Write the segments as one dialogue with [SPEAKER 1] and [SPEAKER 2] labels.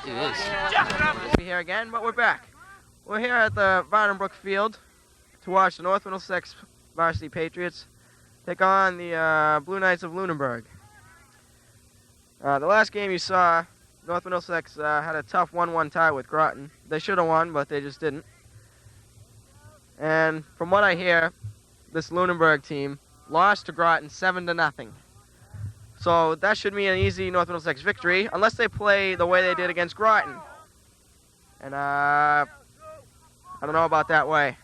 [SPEAKER 1] It is.
[SPEAKER 2] Be here again, but we're back. We're here at the Lunenburg field to watch the North Middlesex varsity Patriots take on the Blue Knights of Lunenburg. The last game you saw, North Middlesex had a tough 1-1 tie with Groton. They should have won, but they just didn't. And from what I hear, this Lunenburg team lost to Groton 7-0. So that should mean an easy North Middlesex victory, unless they play the way they did against Groton. And I don't know about that way.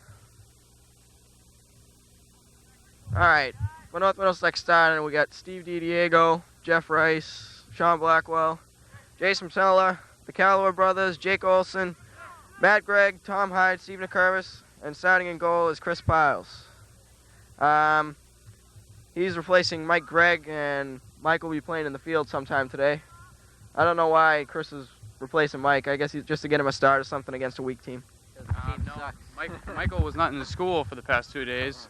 [SPEAKER 2] All right, for North Middlesex starting, we got Steve DiDiego, Jeff Rice, Sean Blackwell, Jason Teller, the Callaway brothers, Jake Olson, Matt Gregg, Tom Hyde, Steve Nicurvis, and starting in goal is Chris Piles. He's replacing Mike Gregg, and Mike will be playing in the field sometime today. I don't know why Chris is replacing Mike. I guess he's just to get him a start or something against a weak team.
[SPEAKER 3] Michael was not in the school for the past 2 days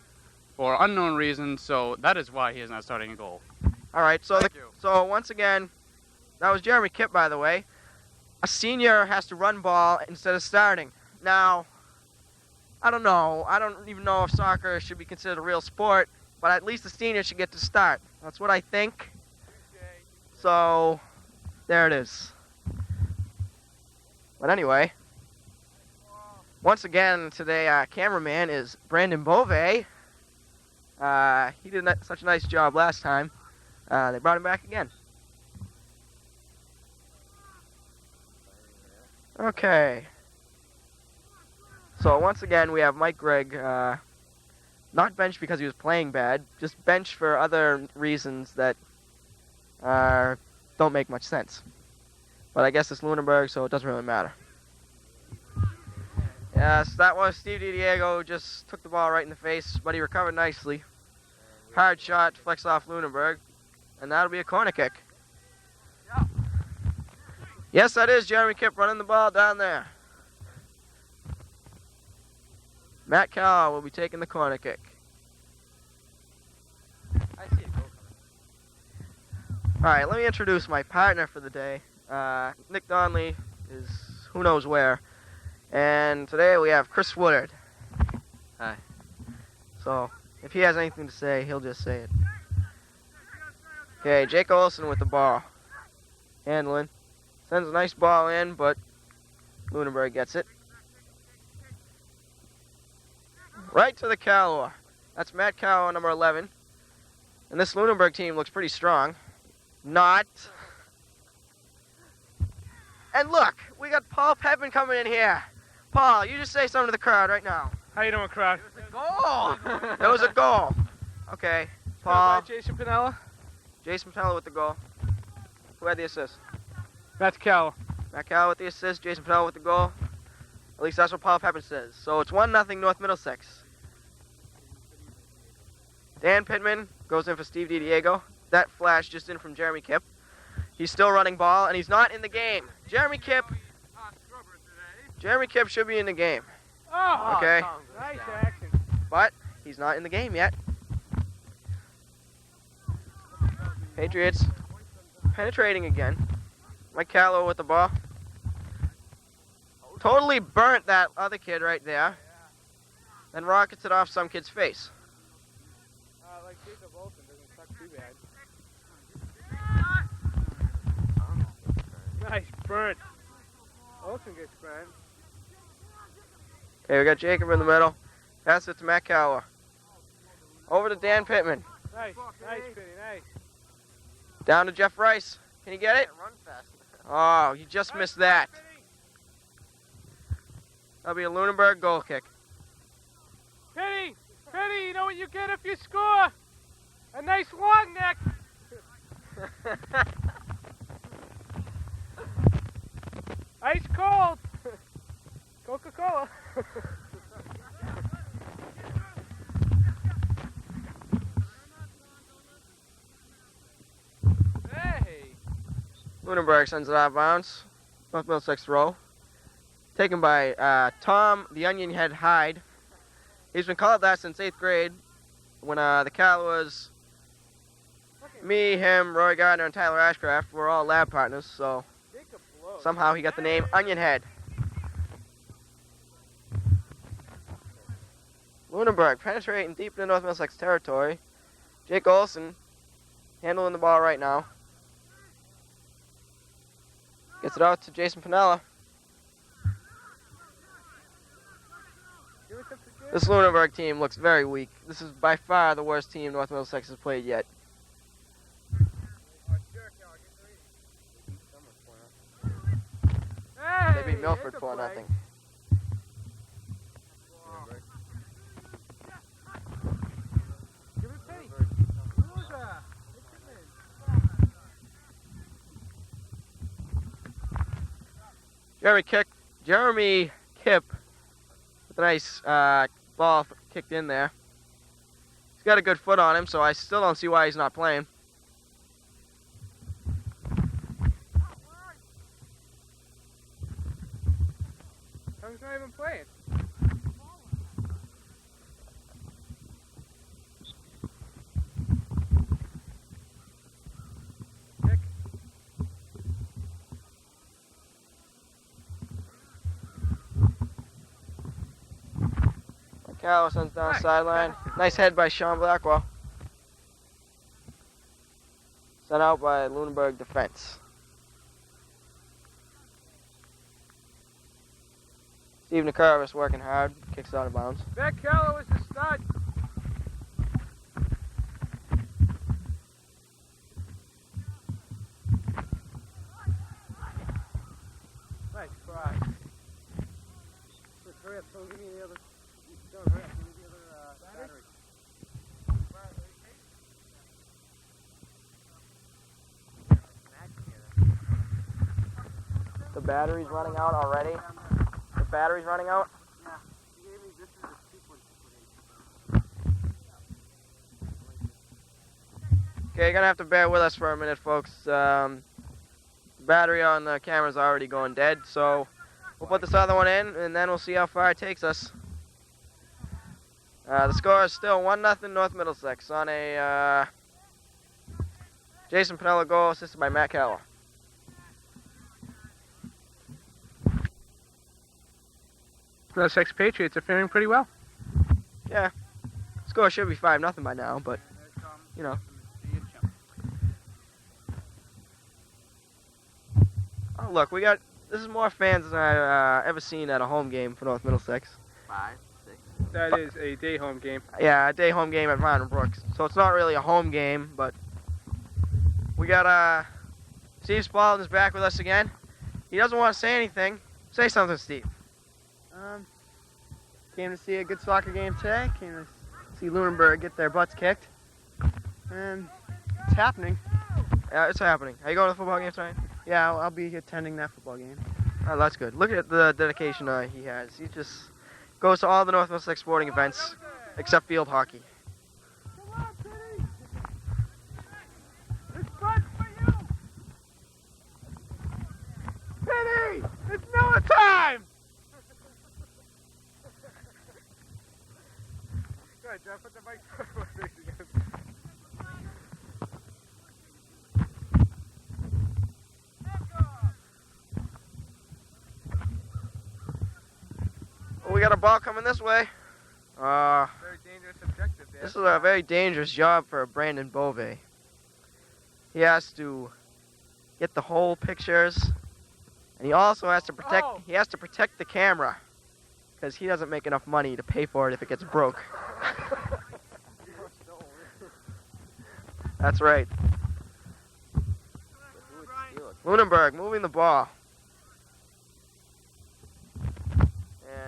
[SPEAKER 3] for unknown reasons, so that is why he is not starting a goal.
[SPEAKER 2] All right, so once again, that was Jeremy Kipp, by the way. A senior has to run ball instead of starting. Now, I don't know. I don't even know if soccer should be considered a real sport, but at least the senior should get to start. That's what I think. So, there it is. But anyway, once again today, cameraman is Brandon Beauvais. He did such a nice job last time. They brought him back again. Okay. So once again, we have Mike Gregg, not benched because he was playing bad, just benched for other reasons that don't make much sense. But I guess it's Lunenburg, so it doesn't really matter. Yes, that was Steve DiDiego, just took the ball right in the face, but he recovered nicely. Hard shot, flex off Lunenburg, and that'll be a corner kick. Yes, that is Jeremy Kipp running the ball down there. Matt Cowell will be taking the corner kick. I see it go coming. All right, let me introduce my partner for the day. Nick Donnelly is who knows where. And today we have Chris Woodard.
[SPEAKER 1] Hi.
[SPEAKER 2] So, if he has anything to say, he'll just say it. Okay, Jake Olson with the ball. Handling. Sends a nice ball in, but Lunenburg gets it. Right to the Callaway. That's Matt Callaway, number 11. And this Lunenburg team looks pretty strong. Not. And look, we got Paul Pepin coming in here. Paul, you just say something to the crowd right now.
[SPEAKER 4] How you doing, crowd?
[SPEAKER 2] Goal! That was a goal. Okay, Paul.
[SPEAKER 4] Jason Pinella.
[SPEAKER 2] Jason Pinella with the goal. Who had the assist?
[SPEAKER 4] Matt Cowell.
[SPEAKER 2] Matt Cowell with the assist, Jason Pinella with the goal. At least that's what Paul Pepin says. So it's 1-0 North Middlesex. Dan Pittman goes in for Steve DiDiego. That flash just in from Jeremy Kipp. He's still running ball, and he's not in the game. Jeremy Kipp should be in the game.
[SPEAKER 4] Oh,
[SPEAKER 2] okay.
[SPEAKER 4] Nice action.
[SPEAKER 2] But he's not in the game yet. Patriots penetrating again. Mike Callaway with the ball. Totally burnt that other kid right there. Then rockets it off some kid's face.
[SPEAKER 4] Like Jacob Olsen doesn't suck too bad. Nice burnt. Olsen gets burnt.
[SPEAKER 2] Okay, we got Jacob in the middle. Pass it to Matt Callaway. Over to Dan Pittman.
[SPEAKER 4] Nice, nice, Penny, nice.
[SPEAKER 2] Down to Jeff Rice. Can he get it? Oh, he just missed that. That'll be a Lunenburg goal kick.
[SPEAKER 4] Penny, Penny, you know what you get if you score? A nice long neck. Ice cold. Coca-Cola. Hey.
[SPEAKER 2] Lunenburg sends it out of bounds. North Middlesex throw. Taken by Tom, the Onion Head Hyde. He's been called that since 8th grade when the Callaways, me, him, Roy Gardner, and Tyler Ashcraft were all lab partners, so somehow he got the name Onion Head. Lunenburg penetrating deep into North Middlesex territory. Jake Olsen handling the ball right now. Gets it out to Jason Pinella. This Lunenburg team looks very weak. This is by far the worst team North Middlesex has played yet. They beat Milford 4-0. Jeremy Kipp with a nice ball kicked in there. He's got a good foot on him, so I still don't see why he's not playing.
[SPEAKER 4] He's not even playing.
[SPEAKER 2] Callow sends down sideline. Nice head by Sean Blackwell. Sent out by Lunenburg defense. Steve Nicarvis working hard. Kicks it out of bounds.
[SPEAKER 4] Beck Callow is the stud. Nice try. Hurry up, give me the other. Hurry up, give me the other battery.
[SPEAKER 2] The battery's running out already. The battery's running out.
[SPEAKER 4] Yeah, you gave me this is the sequence.
[SPEAKER 2] Okay, you're gonna have to bear with us for a minute, folks. The battery on the camera's already going dead, so we'll put this other one in, and then we'll see how far it takes us. The score is still 1-0 North Middlesex on a Jason Pinella goal assisted by Matt Keller.
[SPEAKER 4] Middlesex Patriots are faring pretty well.
[SPEAKER 2] Yeah, score should be 5-0 by now, but you know. Oh look, we got this is more fans than I've ever seen at a home game for North Middlesex.
[SPEAKER 1] 5, 6.
[SPEAKER 4] That is a day home game.
[SPEAKER 2] Yeah, a day home game at Lunenburg, so it's not really a home game, but we got Steve Spalding is back with us again. He doesn't want to say anything. Say something, Steve.
[SPEAKER 5] Came to see a good soccer game today. Came to see Lunenburg get their butts kicked. And it's happening.
[SPEAKER 2] Yeah, it's happening. Are you going to the football game tonight?
[SPEAKER 5] Yeah, I'll be attending that football game.
[SPEAKER 2] Oh, that's good. Look at the dedication he has. He just goes to all the North Middlesex sporting events, except field hockey.
[SPEAKER 4] Come on, Penny! This but's for you! Penny! It's Miller time! Go ahead, Jeff. Put the mic on my face again.
[SPEAKER 2] We got a ball coming this way.
[SPEAKER 4] Very dangerous objective there.
[SPEAKER 2] This is a very dangerous job for Brandon Beauvais. He has to get the whole pictures, and he also has to protect.
[SPEAKER 4] Oh.
[SPEAKER 2] He has to protect the camera, because he doesn't make enough money to pay for it if it gets broke. That's right. Lunenburg moving the ball.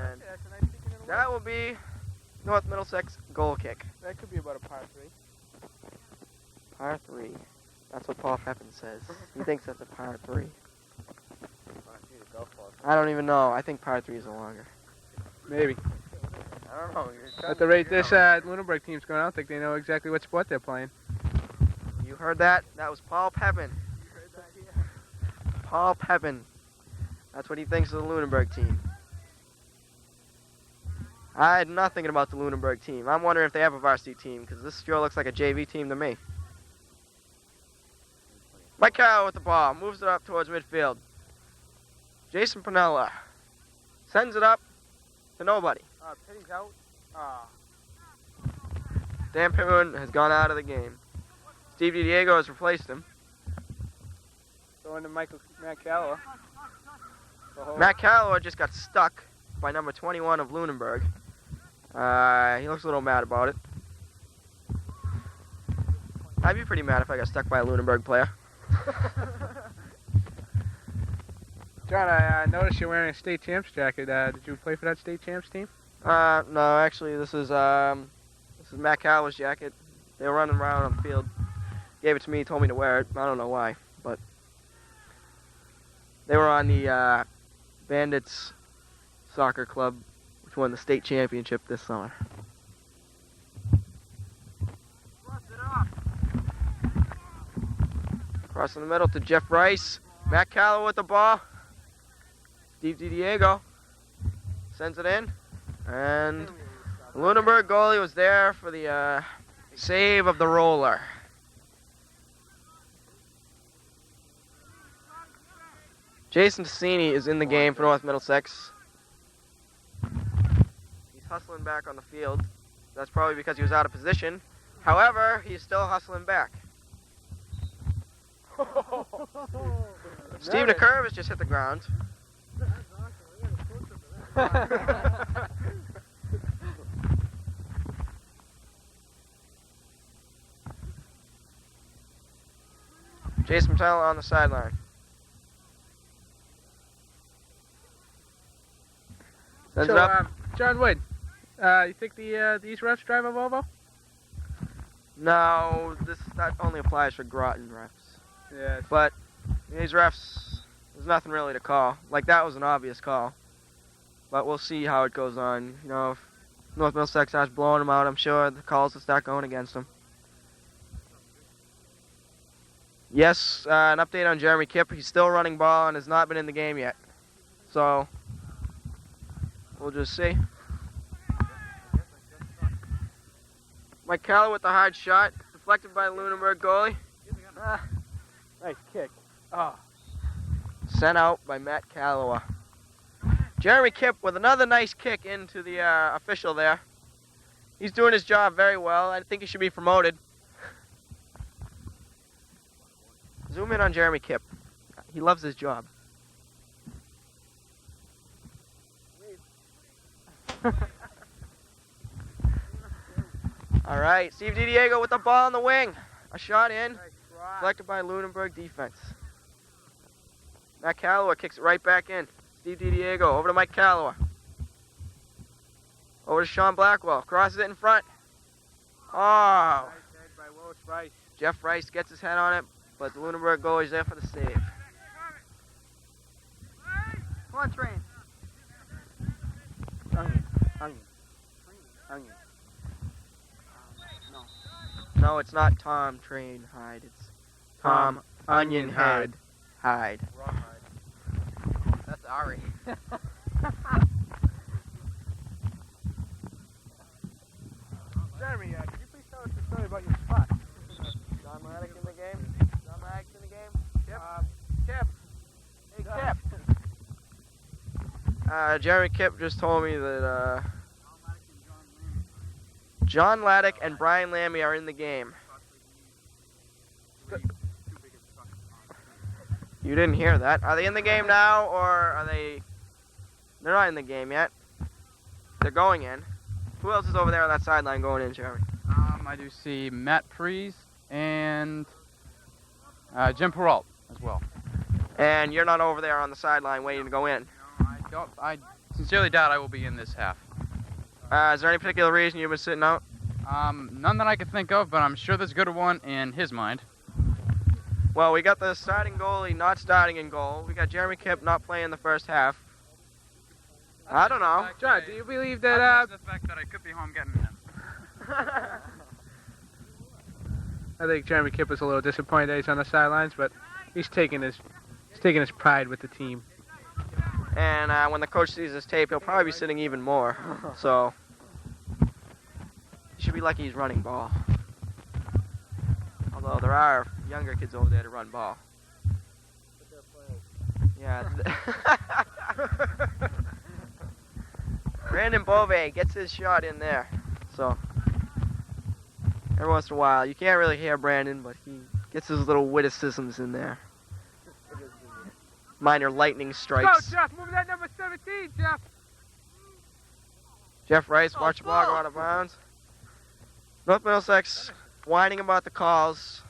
[SPEAKER 2] And that will be North Middlesex goal kick.
[SPEAKER 4] That could be about a par 3.
[SPEAKER 2] Par 3. That's what Paul Pepin says. He thinks that's a par 3. I don't even know. I think par 3 is a longer.
[SPEAKER 4] Maybe.
[SPEAKER 2] I don't know.
[SPEAKER 4] At the rate this Lunenburg team's going, I don't think they know exactly what sport they're playing.
[SPEAKER 2] You heard that? That was Paul Pepin. Paul Pepin. That's what he thinks of the Lunenburg team. I had nothing about the Lunenburg team. I'm wondering if they have a varsity team, because this sure looks like a JV team to me. Mike Carroll with the ball. Moves it up towards midfield. Jason Pinella sends it up to nobody.
[SPEAKER 4] Penny's out.
[SPEAKER 2] Dan Pepin has gone out of the game. Steve DiDiego has replaced him.
[SPEAKER 4] Going to Matt Calloway.
[SPEAKER 2] Matt Calloway just got stuck by number 21 of Lunenburg. He looks a little mad about it. I'd be pretty mad if I got stuck by a Lunenburg player.
[SPEAKER 4] John, I noticed you're wearing a state champs jacket. Did you play for that state champs team?
[SPEAKER 2] No, actually, this is Matt Calloway's jacket. They were running around on the field. Gave it to me, told me to wear it. I don't know why, but they were on the Bandits soccer club, which won the state championship this summer. Crossing the middle to Jeff Rice. Matt Calloway with the ball. Steve DiDiego sends it in. And the Lunenburg goalie was there for the save of the roller. Jason Tassini is in the game for North Middlesex. He's hustling back on the field. That's probably because he was out of position. However, he's still hustling back. Steve DeCurve has just hit the ground. Jason Patel on the sideline. Sends it up.
[SPEAKER 4] John Wood, you think these refs drive a Volvo?
[SPEAKER 2] No, that only applies for Groton refs.
[SPEAKER 4] Yes.
[SPEAKER 2] But these refs, there's nothing really to call. Like, that was an obvious call. But we'll see how it goes on. You know, if North Middlesex starts blowing them out, I'm sure the calls will start going against them. Yes, an update on Jeremy Kipp. He's still running ball and has not been in the game yet. So, we'll just see. Mike Calloway with the hard shot, deflected by the Lunenburg goalie.
[SPEAKER 4] Nice kick. Oh.
[SPEAKER 2] Sent out by Matt Calloway. Jeremy Kipp with another nice kick into the official there. He's doing his job very well. I think he should be promoted. Zoom in on Jeremy Kipp. He loves his job. All right, Steve DiDiego with the ball on the wing. A shot in, deflected by Lunenburg defense. Matt Calloway kicks it right back in. Steve DiDiego over to Mike Calloway. Over to Sean Blackwell. Crosses it in front. Oh. Jeff Rice gets his head on it, but the Lunenburg goalie's there for the save.
[SPEAKER 5] Come on, Train.
[SPEAKER 4] Onion.
[SPEAKER 2] No, it's not Tom Train Hyde. It's Tom Onion Head Hyde.
[SPEAKER 1] That's Ari.
[SPEAKER 4] Jeremy, could you please tell us the story about your spot?
[SPEAKER 2] John Maddox in the game? John Maddox in the game? Kip? Hey, Kip. Jeremy Kipp just told me that John Laddick and Brian Lammy are in the game. You didn't hear that. Are they in the game now, or are they... They're not in the game yet. They're going in. Who else is over there on that sideline going in, Jeremy?
[SPEAKER 3] I do see Matt Prees and Jim Peralt as well.
[SPEAKER 2] And you're not over there on the sideline waiting to go in.
[SPEAKER 3] I sincerely doubt I will be in this half.
[SPEAKER 2] Is there any particular reason you've been sitting out?
[SPEAKER 3] None that I can think of, but I'm sure there's a good one in his mind.
[SPEAKER 2] Well, we got the starting goalie not starting in goal. We got Jeremy Kipp not playing the first half. I don't know.
[SPEAKER 4] John, do you believe that
[SPEAKER 3] That's the fact that I could be home getting him.
[SPEAKER 4] I think Jeremy Kipp was a little disappointed that he's on the sidelines, but he's taking his pride with the team.
[SPEAKER 2] And when the coach sees this tape, he'll probably be sitting even more. So, he should be lucky he's running ball. Although there are younger kids over there to run ball. Yeah. Beauvais gets his shot in there. So every once in a while, you can't really hear Brandon, but he gets his little witticisms in there. Minor lightning
[SPEAKER 4] Go,
[SPEAKER 2] strikes.
[SPEAKER 4] Jeff. Move that number 17, Jeff.
[SPEAKER 2] Jeff Rice, watch the ball go out of bounds. North Middlesex whining about the calls.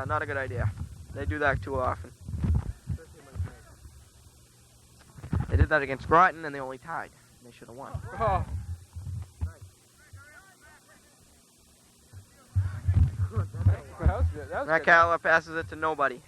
[SPEAKER 2] Not a good idea. They do that too often. They did that against Groton and they only tied. They should have won.
[SPEAKER 4] Oh. That was good. That was
[SPEAKER 2] Matt
[SPEAKER 4] good.
[SPEAKER 2] Calla passes it to nobody.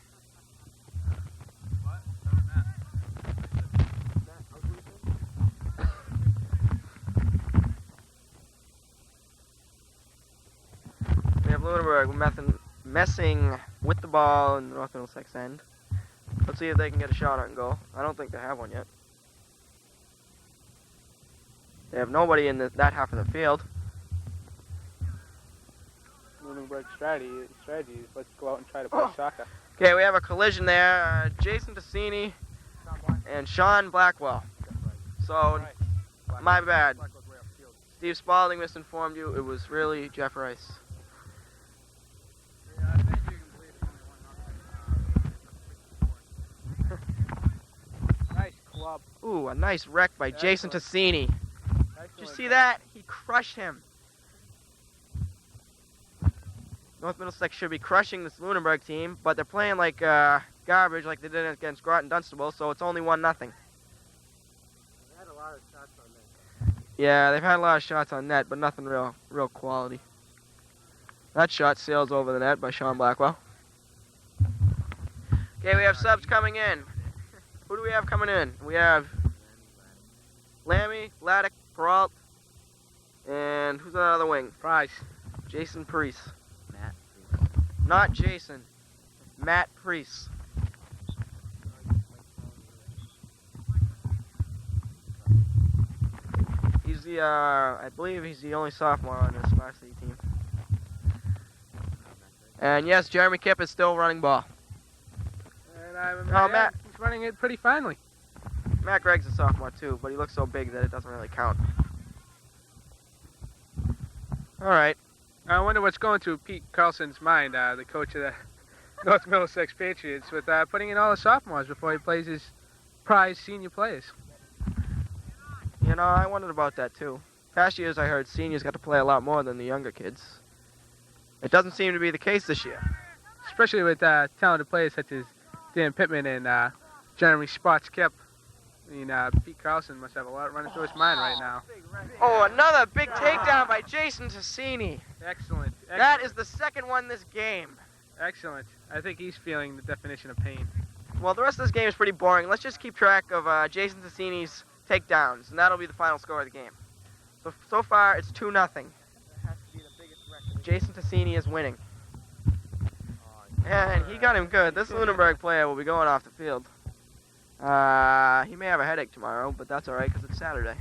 [SPEAKER 2] We have Lunenburg messing with the ball in the North Middlesex end. Let's see if they can get a shot on goal. I don't think they have one yet. They have nobody in that half of the field.
[SPEAKER 4] Lunenburg strategy is let's go out and try to play soccer.
[SPEAKER 2] Okay, we have a collision there. Jason Tassini and Sean Blackwell. So, my bad. Steve Spalding misinformed you. It was really Jeff Rice.
[SPEAKER 4] Nice club.
[SPEAKER 2] Ooh, a nice wreck by Jason Tassini. Did you see that? He crushed him. North Middlesex should be crushing this Lunenburg team, but they're playing like garbage like they did against Groton Dunstable, so it's only 1-0. Yeah, they've had a lot of shots on net, but nothing real quality. That shot sails over the net by Sean Blackwell. Okay, we have subs coming in. Who do we have coming in? We have Lammy, Laddick, Peralt, and who's on the other wing?
[SPEAKER 4] Price.
[SPEAKER 2] Jason Priest.
[SPEAKER 1] Matt.
[SPEAKER 2] Not Jason. Matt Priest. He's the, I believe he's the only sophomore on this varsity team. And yes, Jeremy Kipp is still running ball.
[SPEAKER 4] And
[SPEAKER 2] Matt.
[SPEAKER 4] he's running it pretty finely.
[SPEAKER 2] Matt Gregg's a sophomore too, but he looks so big that it doesn't really count. All right.
[SPEAKER 4] I wonder what's going through Pete Carlson's mind, the coach of the North Middlesex Patriots, with putting in all the sophomores before he plays his prize senior players.
[SPEAKER 2] You know, I wondered about that too. Past years I heard seniors got to play a lot more than the younger kids. It doesn't seem to be the case this year.
[SPEAKER 4] Especially with talented players such as Dan Pittman and Jeremy Spots Kip. I mean, Pete Carlson must have a lot running through his mind right now.
[SPEAKER 2] Oh, another big takedown by Jason Tassini.
[SPEAKER 4] Excellent.
[SPEAKER 2] That is the second one this game.
[SPEAKER 4] Excellent. I think he's feeling the definition of pain.
[SPEAKER 2] Well, the rest of this game is pretty boring. Let's just keep track of Jason Tassini's takedowns, and that'll be the final score of the game. So far, it's 2-0. Jason Tassini is winning. And he got him good. This Lunenburg player will be going off the field. He may have a headache tomorrow, but that's all right because it's Saturday.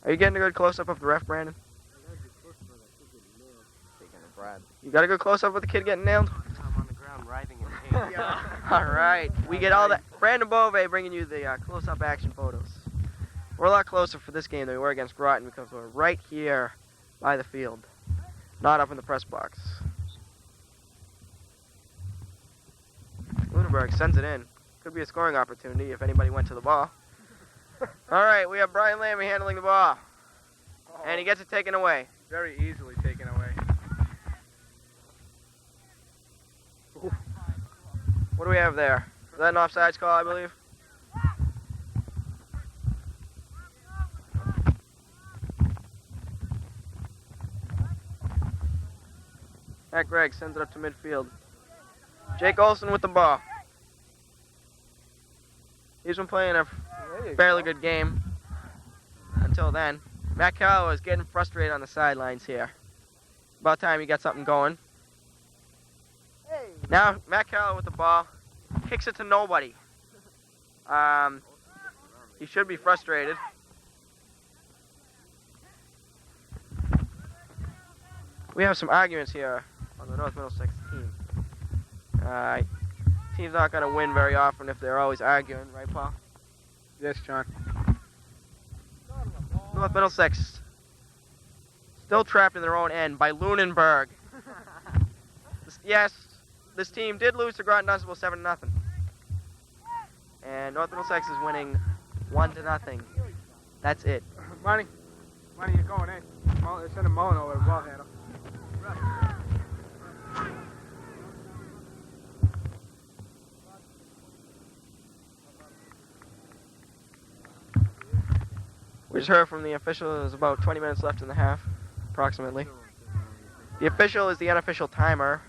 [SPEAKER 2] Are you getting a good close-up of the ref, Brandon? You got a good close-up of the kid getting nailed?
[SPEAKER 1] I'm on the ground writhing in pain.
[SPEAKER 2] All right. We get all that. Brandon Beauvais bringing you the close-up action photos. We're a lot closer for this game than we were against Groton because we're right here by the field, not up in the press box. Lunenburg sends it in. Could be a scoring opportunity if anybody went to the ball. All right, we have Brian Lammy handling the ball. And he gets it taken away.
[SPEAKER 4] Very easily taken away.
[SPEAKER 2] What do we have there? Is that an offsides call, I believe? Matt Gregg sends it up to midfield. Jake Olson with the ball. He's been playing a fairly good game until then. Matt Calla is getting frustrated on the sidelines here. About time he got something going. Now Matt Calla with the ball. Kicks it to nobody. He should be frustrated. We have some arguments here on the North Middlesex team. team's not going to win very often if they're always arguing, right, Paul?
[SPEAKER 4] Yes, John.
[SPEAKER 2] North Middlesex still trapped in their own end by Lunenburg. Yes, this team did lose to Groton Dunstable 7-0. And North Middlesex is winning 1-0. That's it.
[SPEAKER 4] Money, you're going in. Send a Mullen over the ball handle.
[SPEAKER 2] We just heard from the official. There's about 20 minutes left in the half, approximately. The official is the unofficial timer.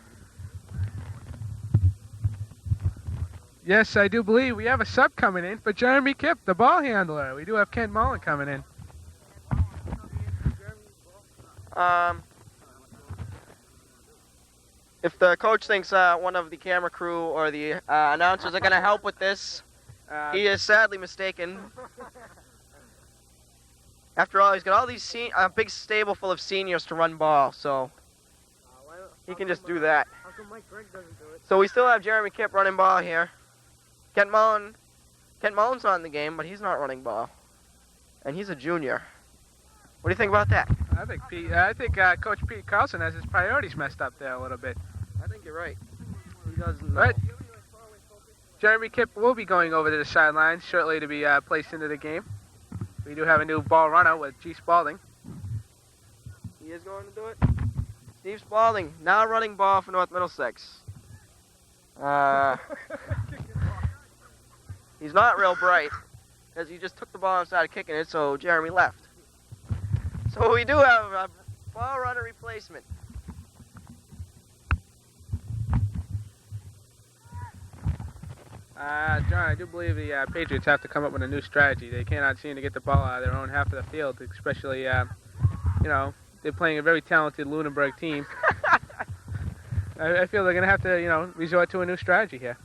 [SPEAKER 4] Yes, I do believe we have a sub coming in for Jeremy Kipp, the ball handler. We do have Ken Mullen coming in.
[SPEAKER 2] If the coach thinks one of the camera crew or the announcers are going to help with this, he is sadly mistaken. After all, he's got all these a big stable full of seniors to run ball, so he can just do that.
[SPEAKER 5] How come Mike Gregg doesn't do it?
[SPEAKER 2] So we still have Jeremy Kipp running ball here. Kent Mullen's not in the game, but he's not running ball, and he's a junior. What do you think about that?
[SPEAKER 4] I think Coach Pete Carlson has his priorities messed up there a little bit.
[SPEAKER 2] I think you're right. He doesn't know.
[SPEAKER 4] But Jeremy Kipp will be going over to the sidelines shortly to be placed into the game. We do have a new ball runner with G. Spalding.
[SPEAKER 2] He is going to do it. Steve Spalding now running ball for North Middlesex. He's not real bright because he just took the ball and started kicking it, so Jeremy left. So we do have a ball runner replacement.
[SPEAKER 4] John, I do believe the Patriots have to come up with a new strategy. They cannot seem to get the ball out of their own half of the field, especially, they're playing a very talented Lunenburg team. I feel they're going to have to, resort to a new strategy here.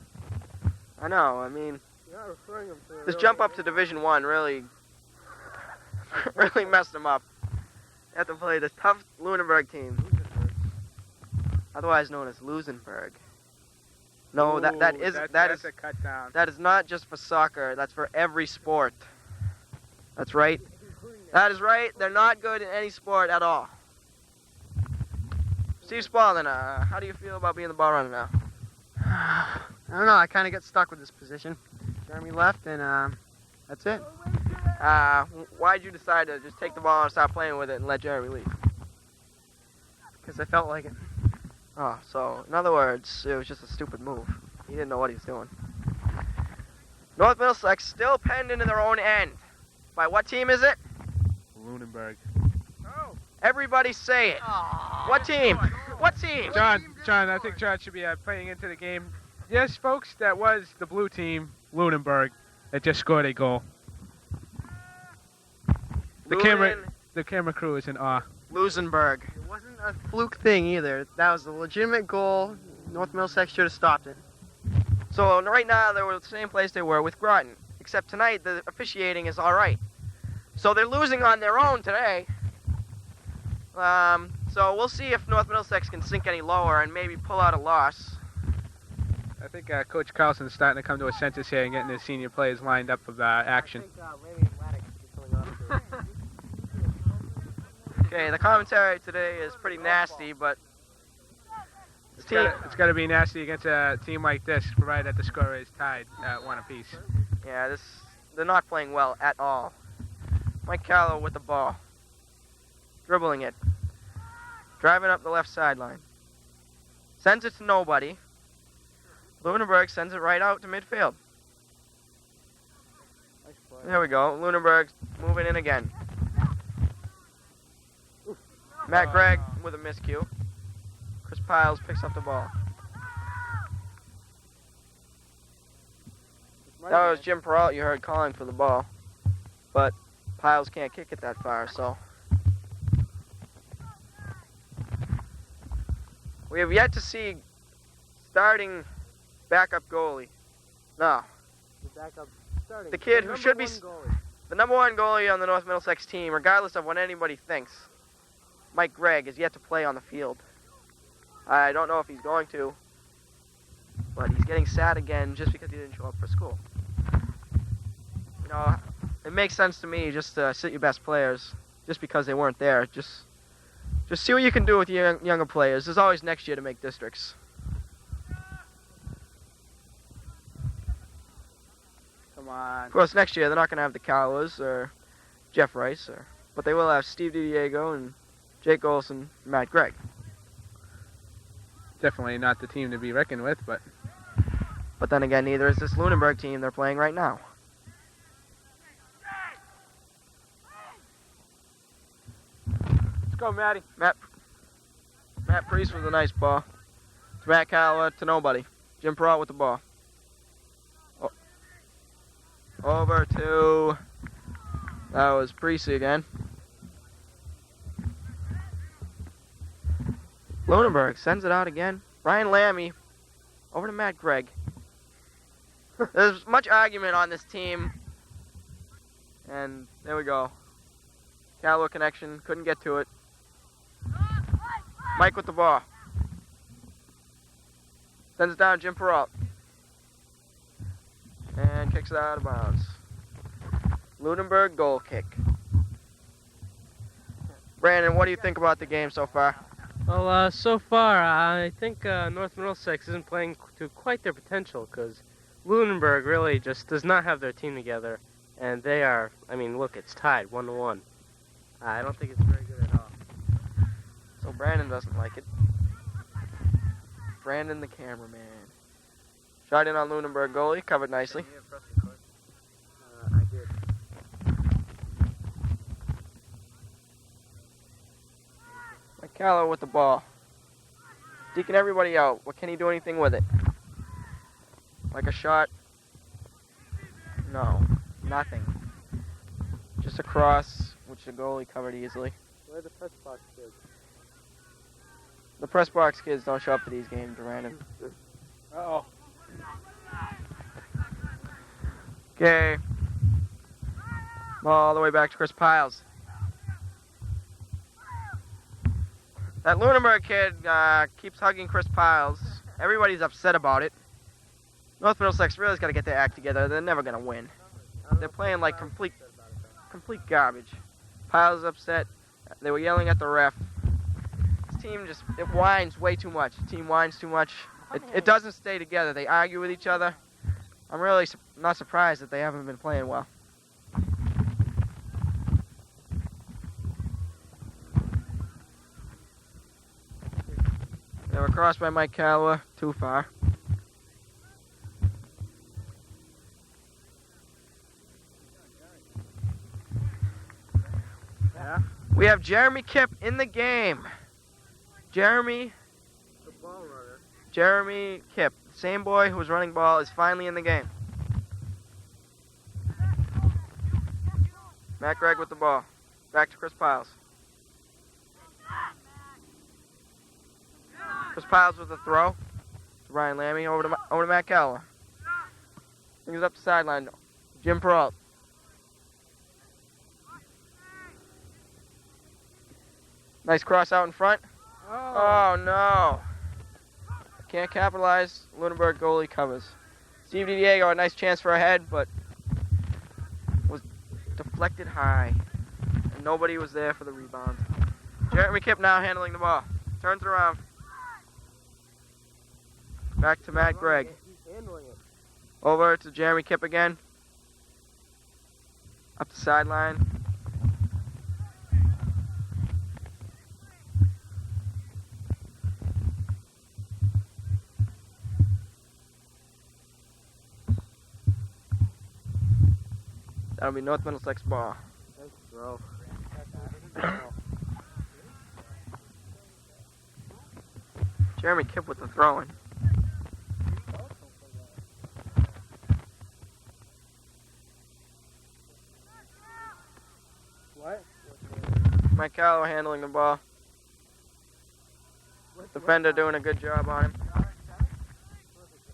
[SPEAKER 2] I know, I mean, this jump up to Division I really messed them up. They have to play this tough Lunenburg team, otherwise known as Lusenburg. No, that is
[SPEAKER 4] a cut down.
[SPEAKER 2] That is not just for soccer. That's for every sport. That's right. That is right. They're not good in any sport at all. Steve Spalding, how do you feel about being the ball runner now?
[SPEAKER 5] I don't know. I kind of get stuck with this position. Jeremy left, and that's it.
[SPEAKER 2] Why'd you decide to just take the ball and stop playing with it and let Jeremy leave?
[SPEAKER 5] Because I felt like it.
[SPEAKER 2] Oh, so in other words, it was just a stupid move. He didn't know what he was doing. North Middlesex still penned into their own end. By what team is it?
[SPEAKER 4] Lunenburg.
[SPEAKER 2] Everybody say it.
[SPEAKER 5] Aww.
[SPEAKER 2] What team? What team?
[SPEAKER 4] John, I think John should be playing into the game. Yes, folks, that was the blue team, Lunenburg, that just scored a goal. The camera crew is in awe.
[SPEAKER 2] Lusenburg.
[SPEAKER 5] It wasn't a fluke thing either. That was a legitimate goal. North Middlesex should have stopped it.
[SPEAKER 2] So right now they were the same place they were with Groton, except tonight the officiating is all right. So they're losing on their own today. So we'll see if North Middlesex can sink any lower and maybe pull out a loss.
[SPEAKER 4] I think Coach Carlson is starting to come to a senses here and getting his senior players lined up for action.
[SPEAKER 2] Okay, the commentary today is pretty nasty, but
[SPEAKER 4] it's got to be nasty against a team like this, provided that the score is tied at 1 apiece.
[SPEAKER 2] Yeah, they're not playing well at all. Mike Callow with the ball, dribbling it, driving up the left sideline, sends it to nobody. Lunenburg sends it right out to midfield. There we go. Lunenburg moving in again. Matt Gregg with a miscue. Chris Piles picks up the ball. That was Jim Peralta you heard calling for the ball. But Piles can't kick it that far, so. We have yet to see starting backup goalie. No. The kid who should be the number one goalie on the North Middlesex team, regardless of what anybody thinks. Mike Gregg is yet to play on the field. I don't know if he's going to, but but he's getting sad again just because he didn't show up for school. You know, it makes sense to me just to sit your best players just because they weren't there. Just see what you can do with your younger players. There's always next year to make districts.
[SPEAKER 4] Come on.
[SPEAKER 2] Of course, next year they're not going to have the Cowers or Jeff Rice, but they will have Steve DiDiego and Jake Olson and Matt Gregg.
[SPEAKER 4] Definitely not the team to be reckoned with, but
[SPEAKER 2] then again, neither is this Lunenburg team they're playing right now.
[SPEAKER 4] let's go, Matty.
[SPEAKER 2] Matt Priest with a nice ball. To Matt Calloway, to nobody. Jim Peralt with the ball. Over to... That was Priest again. Lunenburg sends it out again. Brian Lammy over to Matt Gregg. There's much argument on this team. And there we go. Callaway connection. Couldn't get to it. Mike with the ball. Sends it down Jim Peralt. And kicks it out of bounds. Lunenburg goal kick. Brandon, what do you think about the game so far?
[SPEAKER 1] Well, so far, I think North Middlesex isn't playing to quite their potential because Lunenburg really just does not have their team together. And they are, I mean, look, it's tied 1-1. I don't think it's very good at all.
[SPEAKER 2] So Brandon doesn't like it. Brandon the cameraman. Shot in on Lunenburg goalie, covered nicely.
[SPEAKER 1] I did.
[SPEAKER 2] McCallow with the ball. Deking everybody out. What can he do anything with it? Like a shot? No. Nothing. Just a cross, which the goalie covered easily.
[SPEAKER 1] Where are the press box kids?
[SPEAKER 2] The press box kids don't show up to these games, Brandon.
[SPEAKER 4] Uh-oh.
[SPEAKER 2] Okay. Ball all the way back to Chris Piles. That Lunenburg kid keeps hugging Chris Piles. Everybody's upset about it. North Middlesex really's got to get their act together. They're never going to win. They're playing like complete garbage. Piles is upset. They were yelling at the ref. This team it whines way too much. The team whines too much. It doesn't stay together. They argue with each other. I'm really not surprised that they haven't been playing well. They were crossed by Mike Callaway. Too far.
[SPEAKER 4] Yeah.
[SPEAKER 2] We have Jeremy Kipp in the game. Jeremy Kipp, the same boy who was running ball, is finally in the game. Matt Gregg with the ball. Back to Chris Piles. Chris Piles with the throw. To Ryan Lammy over to Matt Callaway. Brings it up the sideline. Jim Peralt. Nice cross out in front. Oh no. Can't capitalize. Lunenburg goalie covers. Steve DiDiego, a nice chance for a head, but was deflected high. And nobody was there for the rebound. Jeremy Kipp now handling the ball. Turns it around. Back to Matt Gregg. Over to Jeremy Kipp again. Up the sideline. That'll be North Middlesex ball.
[SPEAKER 1] Nice throw.
[SPEAKER 2] Jeremy Kipp with the throwing.
[SPEAKER 4] What?
[SPEAKER 2] Mike Callaway handling the ball. Defender doing a good job on him.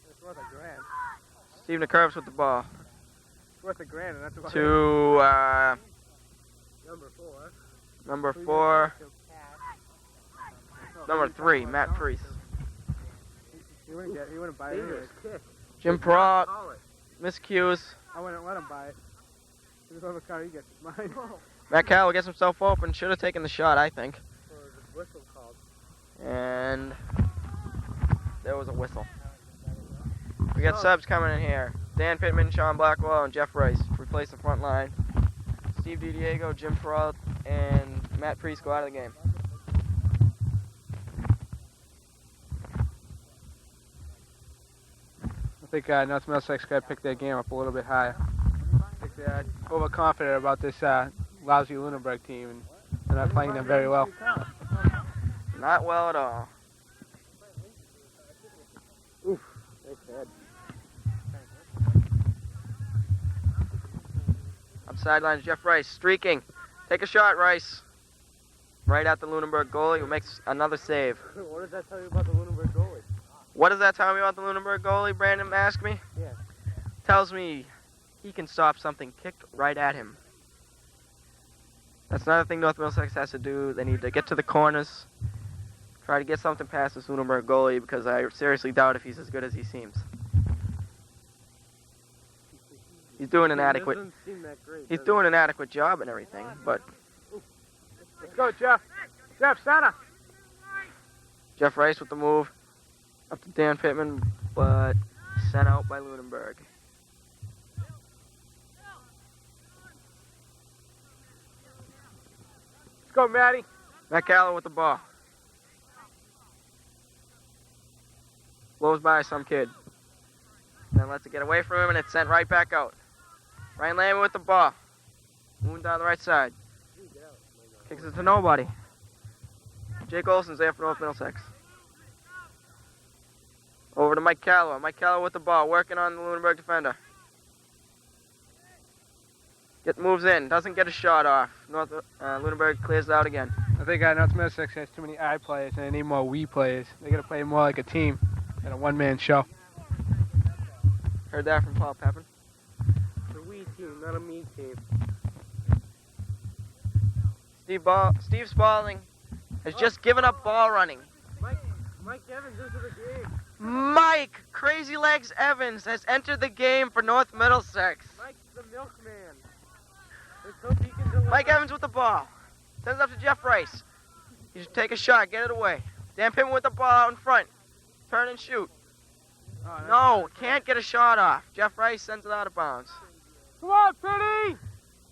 [SPEAKER 4] It's worth $1,000.
[SPEAKER 2] Steve McCurves with the ball.
[SPEAKER 4] It's worth $1,000, and that's about
[SPEAKER 2] To
[SPEAKER 4] number 4.
[SPEAKER 2] number 4. Number 3, Matt Priest.
[SPEAKER 4] He He wouldn't buy it anyways.
[SPEAKER 2] Jim Perot, miscues.
[SPEAKER 4] I wouldn't let him buy it. If whoever car he gets is mine.
[SPEAKER 2] Matt Calloway gets himself open. Should have taken the shot, I think.
[SPEAKER 1] Whistle called.
[SPEAKER 2] And there was a whistle. We got subs coming in here. Dan Pittman, Sean Blackwell, and Jeff Rice replace the front line. Steve DiDiego, Jim Perot, and Matt Priest go out of the game.
[SPEAKER 4] I think North Middlesex got to pick their game up a little bit higher. I think they're overconfident about this lousy Lunenburg team, and they're not playing them very well.
[SPEAKER 2] Not well at all.
[SPEAKER 1] Oof, nice head.
[SPEAKER 2] Up sidelines, Jeff Rice streaking. Take a shot, Rice. Right at the Lunenburg goalie, who makes another save.
[SPEAKER 1] What does that tell you about the Lunenburg goalie?
[SPEAKER 2] What does that tell me about the Lunenburg goalie, Brandon asked me?
[SPEAKER 1] Yeah.
[SPEAKER 2] Tells me he can stop something kicked right at him. That's another thing North Middlesex has to do. They need to get to the corners, try to get something past this Lunenburg goalie, because I seriously doubt if he's as good as he seems. He's doing an adequate.
[SPEAKER 1] Doesn't seem that great,
[SPEAKER 2] He's
[SPEAKER 1] does
[SPEAKER 2] doing an adequate job and everything, but
[SPEAKER 4] Let's go, Jeff. Jeff, center.
[SPEAKER 2] Jeff Rice with the move up to Dan Pittman, but sent out by Lunenburg.
[SPEAKER 4] Let's go, Matty.
[SPEAKER 2] Matt Calloway with the ball. Blows by some kid. Then lets it get away from him, and it's sent right back out. Ryan Lambert with the ball. Moving down the right side. Kicks it to nobody. Jake Olson's there for North Middlesex. Over to Mike Calloway. Mike Calloway with the ball, working on the Lunenburg defender. Moves in, doesn't get a shot off. Lunenburg clears it out again.
[SPEAKER 4] I think North Middlesex has too many I players, and they need more we players. They got to play more like a team than a one-man show.
[SPEAKER 2] Heard that from Paul Pepin.
[SPEAKER 1] It's a we team, not a me team.
[SPEAKER 2] Steve Spalding has just given up ball running.
[SPEAKER 1] Mike Evans into the game.
[SPEAKER 2] Mike Crazy Legs Evans has entered the game for North Middlesex.
[SPEAKER 1] Mike's the milkman. Let's hope he can deliver.
[SPEAKER 2] Mike Evans with the ball. Sends it up to Jeff Rice. He should take a shot, get it away. Dan Pittman with the ball out in front. Turn and shoot. No, can't get a shot off. Jeff Rice sends it out of bounds.
[SPEAKER 4] Come on, Penny!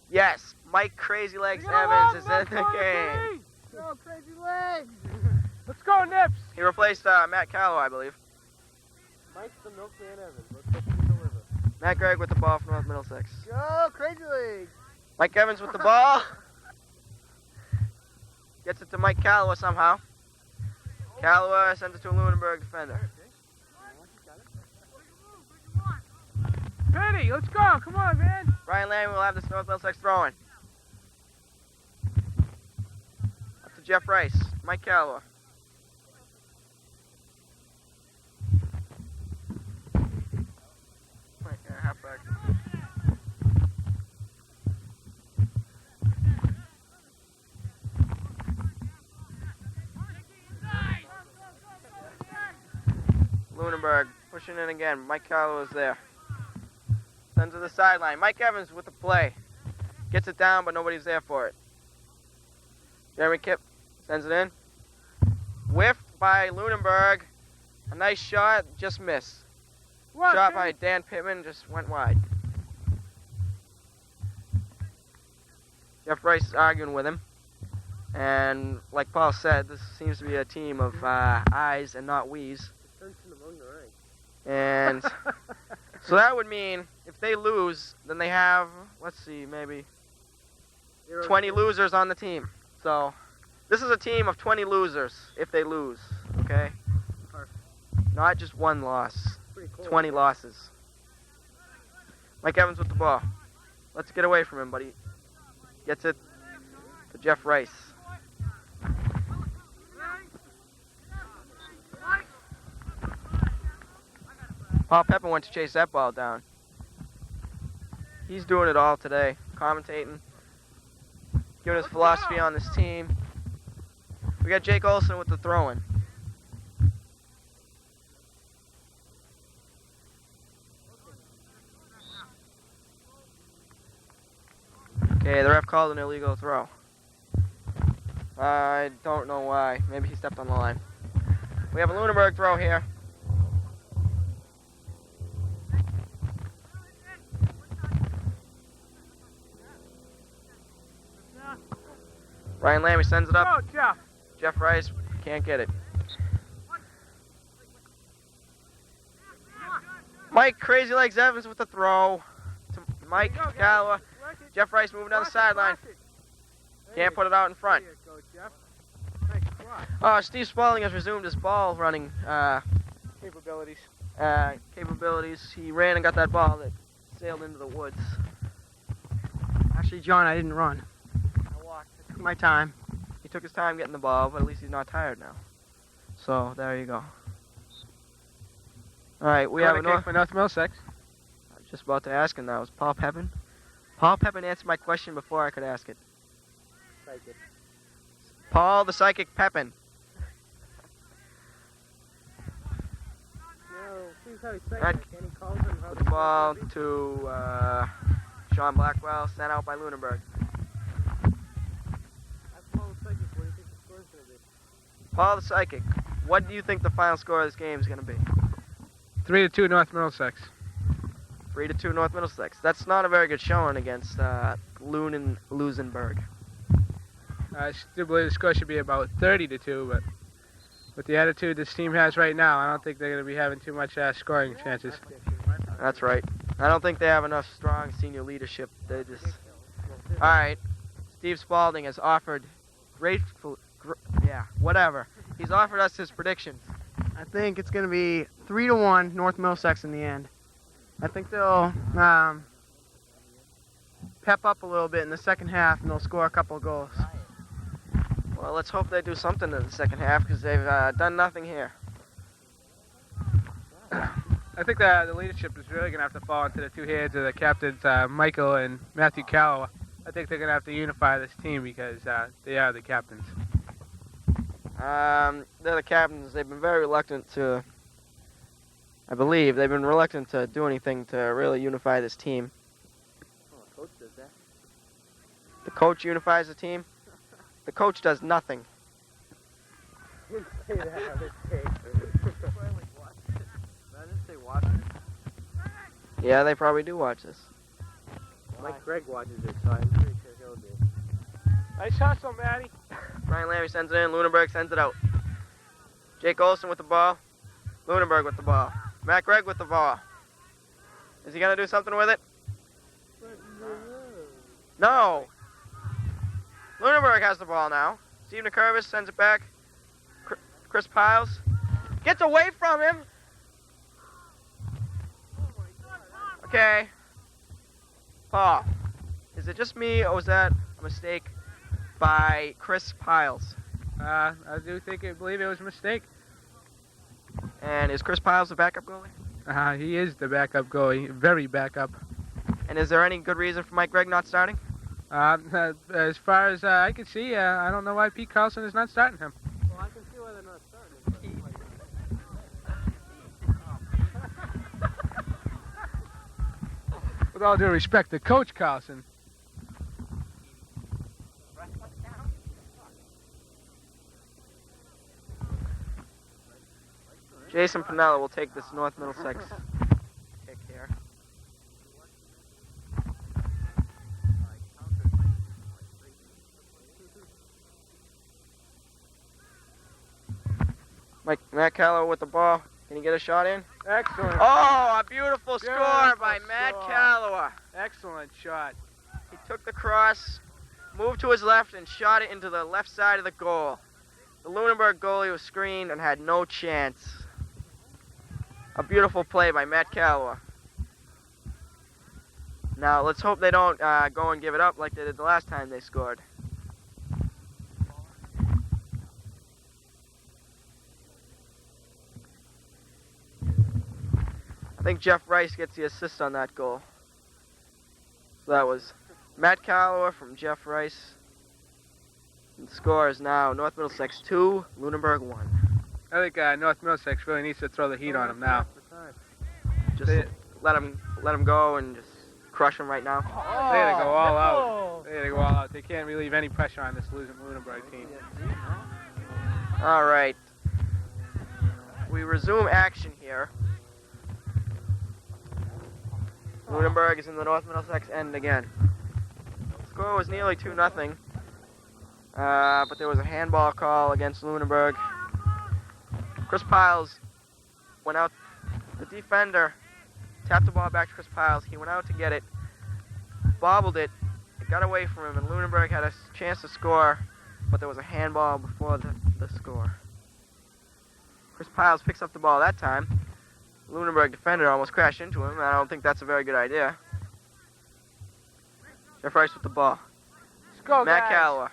[SPEAKER 2] Yes, Mike Crazy Legs Evans is in the game.
[SPEAKER 4] Go, Crazy Legs! Let's go, Nips!
[SPEAKER 2] He replaced Matt Calloway, I believe.
[SPEAKER 1] Mike's the milkman Evans. Let's hope he can deliver.
[SPEAKER 2] Matt Gregg with the ball for North Middlesex.
[SPEAKER 5] Go, Crazy League.
[SPEAKER 2] Mike Evans with the ball. Gets it to Mike Calloway somehow. Calloway sends it to a Lunenburg defender.
[SPEAKER 4] Penny, let's go! Come on, man!
[SPEAKER 2] Ryan Lambert will have this North Middlesex throwing. Up to Jeff Rice. Mike Calloway. Halfback. Lunenburg pushing in again. Mike Calloway is there. Sends to the sideline. Mike Evans with the play. Gets it down, but nobody's there for it. Jeremy Kipp sends it in. Whiffed by Lunenburg. A nice shot, just missed. Shot by Dan Pittman, just went wide. Jeff Rice is arguing with him. And like Paul said, this seems to be a team of I's and not we's.
[SPEAKER 1] Among the ranks.
[SPEAKER 2] And so that would mean if they lose, then they have, let's see, maybe 20 losers on the team. So this is a team of 20 losers if they lose, okay? Not just one loss,
[SPEAKER 1] Pretty cool.
[SPEAKER 2] 20 losses. Mike Evans with the ball. Let's get away from him, buddy. Gets it to Jeff Rice. Paul Pepin went to chase that ball down. He's doing it all today, commentating, giving his philosophy on this team. We got Jake Olson with the throw-in. Okay, the ref called an illegal throw. I don't know why. Maybe he stepped on the line. We have a Lunenburg throw here. Ryan Lammy sends it up.
[SPEAKER 4] Oh, Jeff.
[SPEAKER 2] Jeff Rice can't get it. Mike Crazy Legs Evans with the throw to Mike Galloway. Jeff Rice moving down the sideline. Can't put it out in front. Steve Spalding has resumed his ball running
[SPEAKER 4] Capabilities.
[SPEAKER 2] capabilities. He ran and got that ball that sailed into the woods.
[SPEAKER 5] Actually, John, I didn't run.
[SPEAKER 2] I walked.
[SPEAKER 5] I took my time.
[SPEAKER 2] He took his time getting the ball, but at least he's not tired now. So there you go. All right, we have
[SPEAKER 4] Corner kick for North Middlesex.
[SPEAKER 2] I was just about to ask him now. Is Paul Pepin? Paul Pepin answered my question before I could ask it. Paul the Psychic Pepin. With the ball to Sean Blackwell, sent out by Lunenburg. Paul the Psychic, what do you think the final score of this game is going to be?
[SPEAKER 4] 3-2 North Middlesex.
[SPEAKER 2] 3-2 North Middlesex. That's not a very good showing against Lunenburg.
[SPEAKER 4] I still believe the score should be about 30-2, but with the attitude this team has right now, I don't think they're going to be having too much scoring chances.
[SPEAKER 2] That's right. I don't think they have enough strong senior leadership. They just... All right. Steve Spalding has offered whatever. He's offered us his predictions.
[SPEAKER 5] I think it's going to be 3-1 North Middlesex in the end. I think they'll pep up a little bit in the second half and they'll score a couple of goals.
[SPEAKER 2] Well, let's hope they do something in the second half because they've done nothing here.
[SPEAKER 4] I think the leadership is really going to have to fall into the two hands of the captains, Michael and Matthew Calloway. I think they're going to have to unify this team because they are the captains.
[SPEAKER 2] They're the captains. They've been very reluctant to, I believe, they've been reluctant to do anything to really unify this team.
[SPEAKER 1] Oh, the coach does that.
[SPEAKER 2] The coach unifies the team? The coach does nothing. Yeah, they probably do watch this.
[SPEAKER 1] Mike Gregg watches it, so I'm pretty sure he'll do.
[SPEAKER 4] Nice hustle, Matty.
[SPEAKER 2] Ryan Lammy sends it in. Lunenburg sends it out. Jake Olson with the ball. Lunenburg with the ball. Matt Gregg with the ball. Is he going to do something with it? No. Lunenburg has the ball now. Steve Nicurvis sends it back. Chris Piles gets away from him. Okay. Paul, is it just me or was that a mistake by Chris Piles?
[SPEAKER 4] I believe it was a mistake.
[SPEAKER 2] And is Chris Piles the backup goalie?
[SPEAKER 4] He is the backup goalie, very backup.
[SPEAKER 2] And is there any good reason for Mike Gregg not starting?
[SPEAKER 4] As far as I can see, I don't know why Pete Carlson is not starting him.
[SPEAKER 1] Well, I can see why they're not starting.
[SPEAKER 4] With all due respect to Coach Carlson.
[SPEAKER 2] Jason Pinella will take this North Middlesex kick here. Matt Calloway with the ball. Can he get a shot in?
[SPEAKER 4] Excellent.
[SPEAKER 2] Oh, a beautiful score
[SPEAKER 4] Beautiful
[SPEAKER 2] by Matt
[SPEAKER 4] score.
[SPEAKER 2] Calloway.
[SPEAKER 4] Excellent shot.
[SPEAKER 2] He took the cross, moved to his left, and shot it into the left side of the goal. The Lunenburg goalie was screened and had no chance. A beautiful play by Matt Calloway. Now, let's hope they don't go and give it up like they did the last time they scored. I think Jeff Rice gets the assist on that goal. So that was Matt Calloway from Jeff Rice. And the score is now North Middlesex 2, Lunenburg 1.
[SPEAKER 4] I think North Middlesex really needs to throw the heat on him now.
[SPEAKER 2] Just let him go and just crush him right now.
[SPEAKER 4] They gotta go all out. They to go all out. They can't relieve any pressure on this losing Lunenburg team.
[SPEAKER 2] All right. We resume action here. Lunenburg is in the North Middlesex end again. Score was nearly 2-0. But there was a handball call against Lunenburg. Chris Piles went out. The defender tapped the ball back to Chris Piles. He went out to get it, bobbled it. It got away from him, and Lunenburg had a chance to score, but there was a handball before the score. Chris Piles picks up the ball that time. Lunenburg defender almost crashed into him. I don't think that's a very good idea. Jeff Rice with the ball.
[SPEAKER 4] Let's go,
[SPEAKER 2] Matt
[SPEAKER 4] guys.
[SPEAKER 2] Calloway.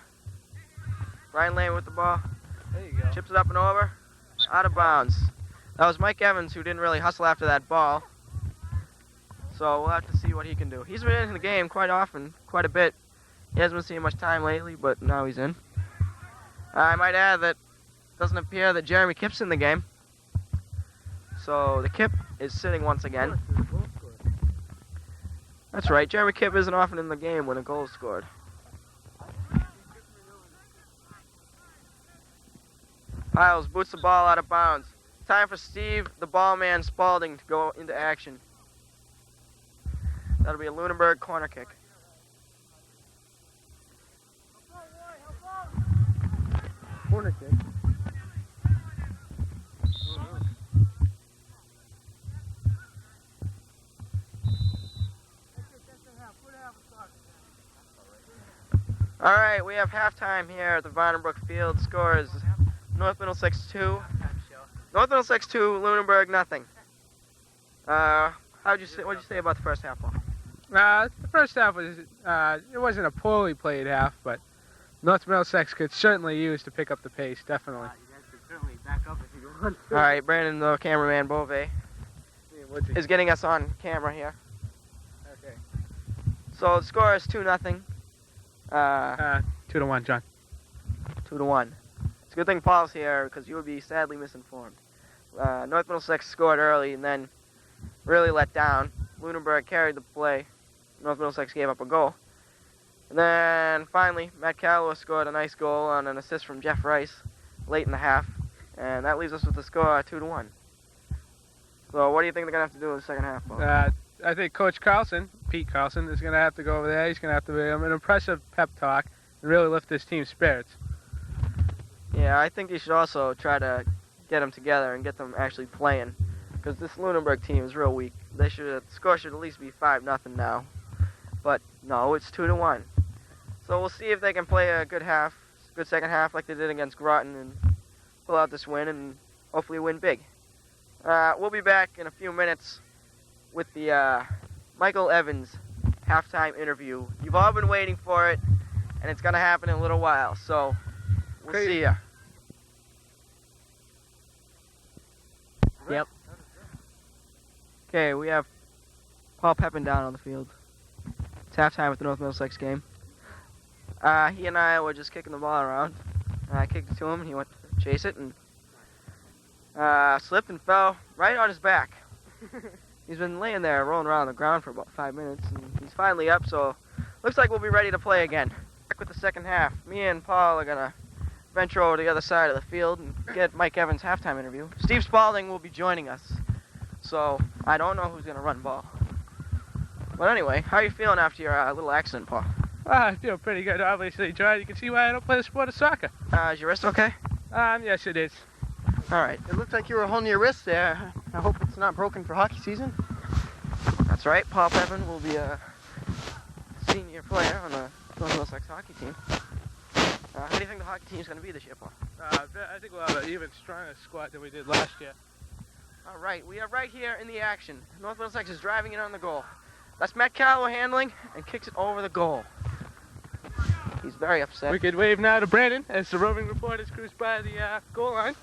[SPEAKER 2] Ryan Lane with the ball.
[SPEAKER 4] There you go.
[SPEAKER 2] Chips it up and over. Out of bounds. That was Mike Evans, who didn't really hustle after that ball. So we'll have to see what he can do. He's been in the game quite often, quite a bit. He hasn't been seeing much time lately, but now he's in. I might add that it doesn't appear that Jeremy Kipp's in the game. So the Kipp is sitting once again. That's right, Jeremy Kipp isn't often in the game when a goal is scored. Piles boots the ball out of bounds. Time for Steve, the ball man Spalding, to go into action. That'll be a Lunenburg corner kick.
[SPEAKER 5] Corner kick.
[SPEAKER 2] All right, we have halftime here at the Vonnerbrook Field. Score is North Middlesex 2. North Middlesex 2, Lunenburg nothing. What'd you say about the first half, Paul?
[SPEAKER 4] The first half was, it wasn't a poorly played half, but North Middlesex could certainly use to pick up the pace, definitely.
[SPEAKER 1] You guys could certainly back up if you want to.
[SPEAKER 2] All right, Brandon, the cameraman, Beauvais, is getting us on camera here.
[SPEAKER 4] Okay.
[SPEAKER 2] So the score is 2-0.
[SPEAKER 4] 2-1, John.
[SPEAKER 2] 2-1. It's a good thing Paul's here because you would be sadly misinformed. North Middlesex scored early and then really let down. Lunenburg carried the play. North Middlesex gave up a goal. And then finally, Matt Calloway scored a nice goal on an assist from Jeff Rice late in the half. And that leaves us with the score 2-1. So what do you think they're going to have to do in the second half, Paul?
[SPEAKER 4] I think Coach Carlson, Pete Carlson, is going to have to go over there. He's going to have to be an impressive pep talk and really lift this team's spirits.
[SPEAKER 2] Yeah, I think you should also try to get them together and get them actually playing, because this Lunenburg team is real weak. The score should at least be 5-0 now, but no, it's 2-1. So we'll see if they can play a good second half like they did against Groton and pull out this win and hopefully win big. We'll be back in a few minutes with the Michael Evans halftime interview. You've all been waiting for it, and it's gonna happen in a little while. So we'll see ya.
[SPEAKER 1] Yep.
[SPEAKER 2] Okay, we have Paul Pepin down on the field. It's halftime with the North Middlesex game. He and I were just kicking the ball around. I kicked it to him, and he went to chase it, and slipped and fell right on his back. He's been laying there rolling around on the ground for about 5 minutes, and he's finally up, so looks like we'll be ready to play again. Back with the second half. Me and Paul are going to venture over to the other side of the field and get Mike Evans' halftime interview. Steve Spalding will be joining us, so I don't know who's going to run ball. But anyway, how are you feeling after your little accident, Paul?
[SPEAKER 4] I feel pretty good, obviously, John. You can see why I don't play the sport of soccer.
[SPEAKER 2] Is your wrist okay?
[SPEAKER 4] Yes, it is.
[SPEAKER 2] All right.
[SPEAKER 5] It looked like you were holding your wrist there. I hope it's not broken for hockey season.
[SPEAKER 2] That's right. Paul Pepin will be a senior player on the North Middlesex hockey team. How do you think the hockey team is going to be this year, Paul?
[SPEAKER 4] I think we'll have an even stronger squad than we did last year.
[SPEAKER 2] All right. We are right here in the action. North Middlesex is driving it on the goal. That's Matt Calloway handling and kicks it over the goal. He's very upset.
[SPEAKER 4] We could wave now to Brandon as the roving reporters cruise by the goal line.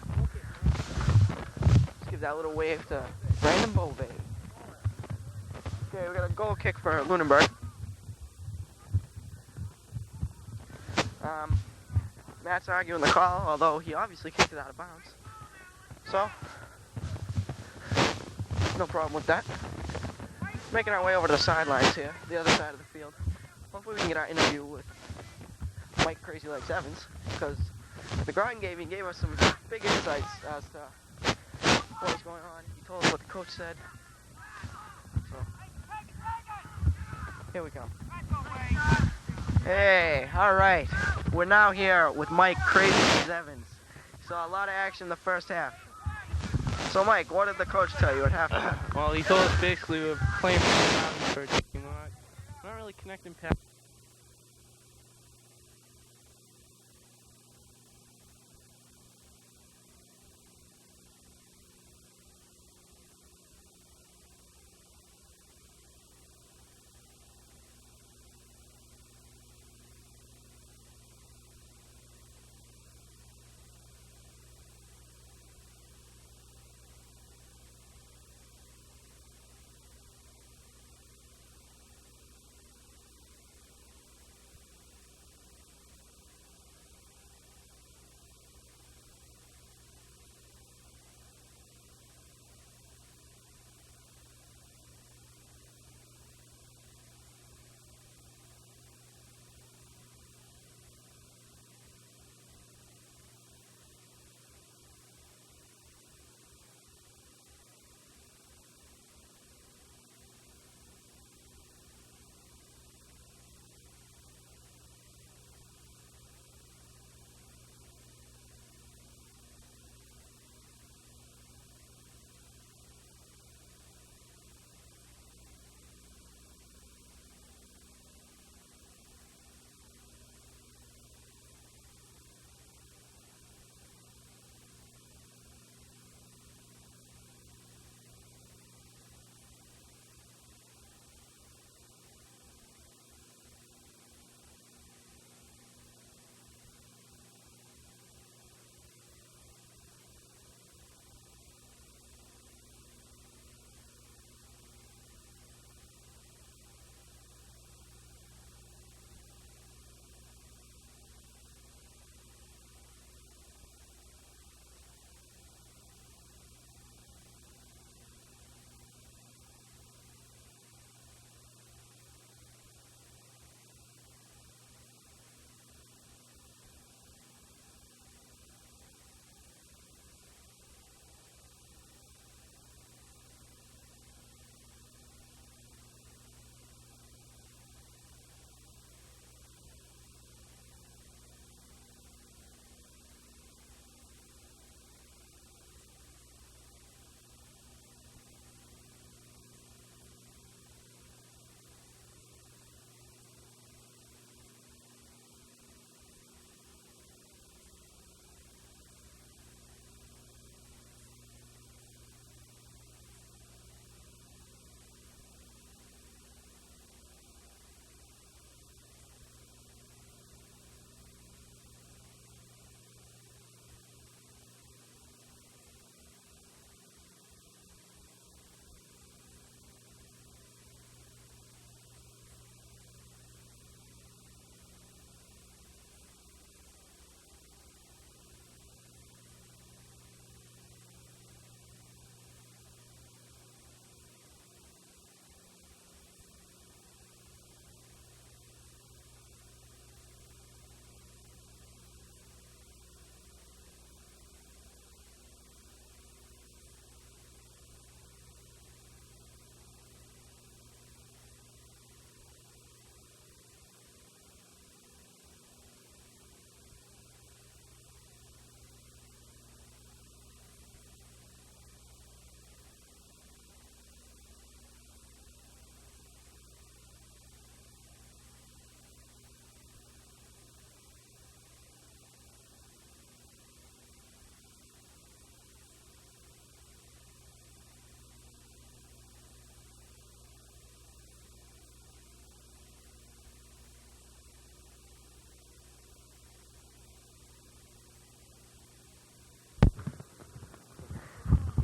[SPEAKER 2] Let's give that little wave to Brandon Beauvais. Okay, we got a goal kick for Lunenburg. Matt's arguing the call, although he obviously kicked it out of bounds. So, no problem with that. Making our way over to the sidelines here, the other side of the field. hopefully we can get our interview with Mike Crazy Legs Evans, because the Groton game, he gave us some big insights as to what was going on. He told us what the coach said. So, here we come. Hey, all right. We're now here with Mike Crazy Legs Evans. Saw a lot of action in the first half. So, Mike, what did the coach tell you at halftime?
[SPEAKER 1] Well, he told us basically we were playing for a team. We're not really connecting past.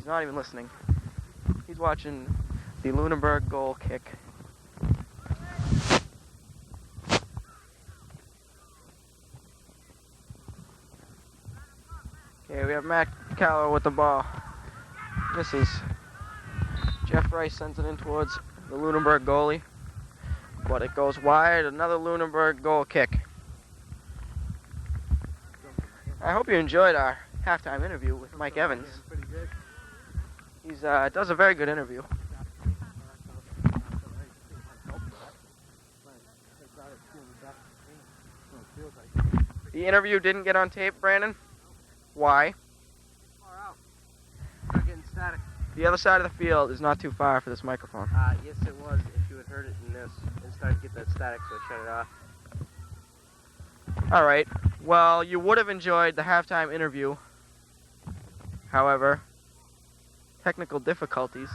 [SPEAKER 2] He's not even listening. He's watching the Lunenburg goal kick. Okay, we have Matt Callow with the ball. Misses. Jeff Rice sends it in towards the Lunenburg goalie. but it goes wide. Another Lunenburg goal kick. I hope you enjoyed our halftime interview with Mike Evans. He does a very good interview. The interview didn't get on tape, Brandon. Why?
[SPEAKER 1] Far out. Start getting static.
[SPEAKER 2] The other side of the field is not too far for this microphone.
[SPEAKER 1] Yes, it was. If you had heard it in this, it started to get that static, so I shut it off.
[SPEAKER 2] All right. Well, you would have enjoyed the halftime interview. However, technical difficulties,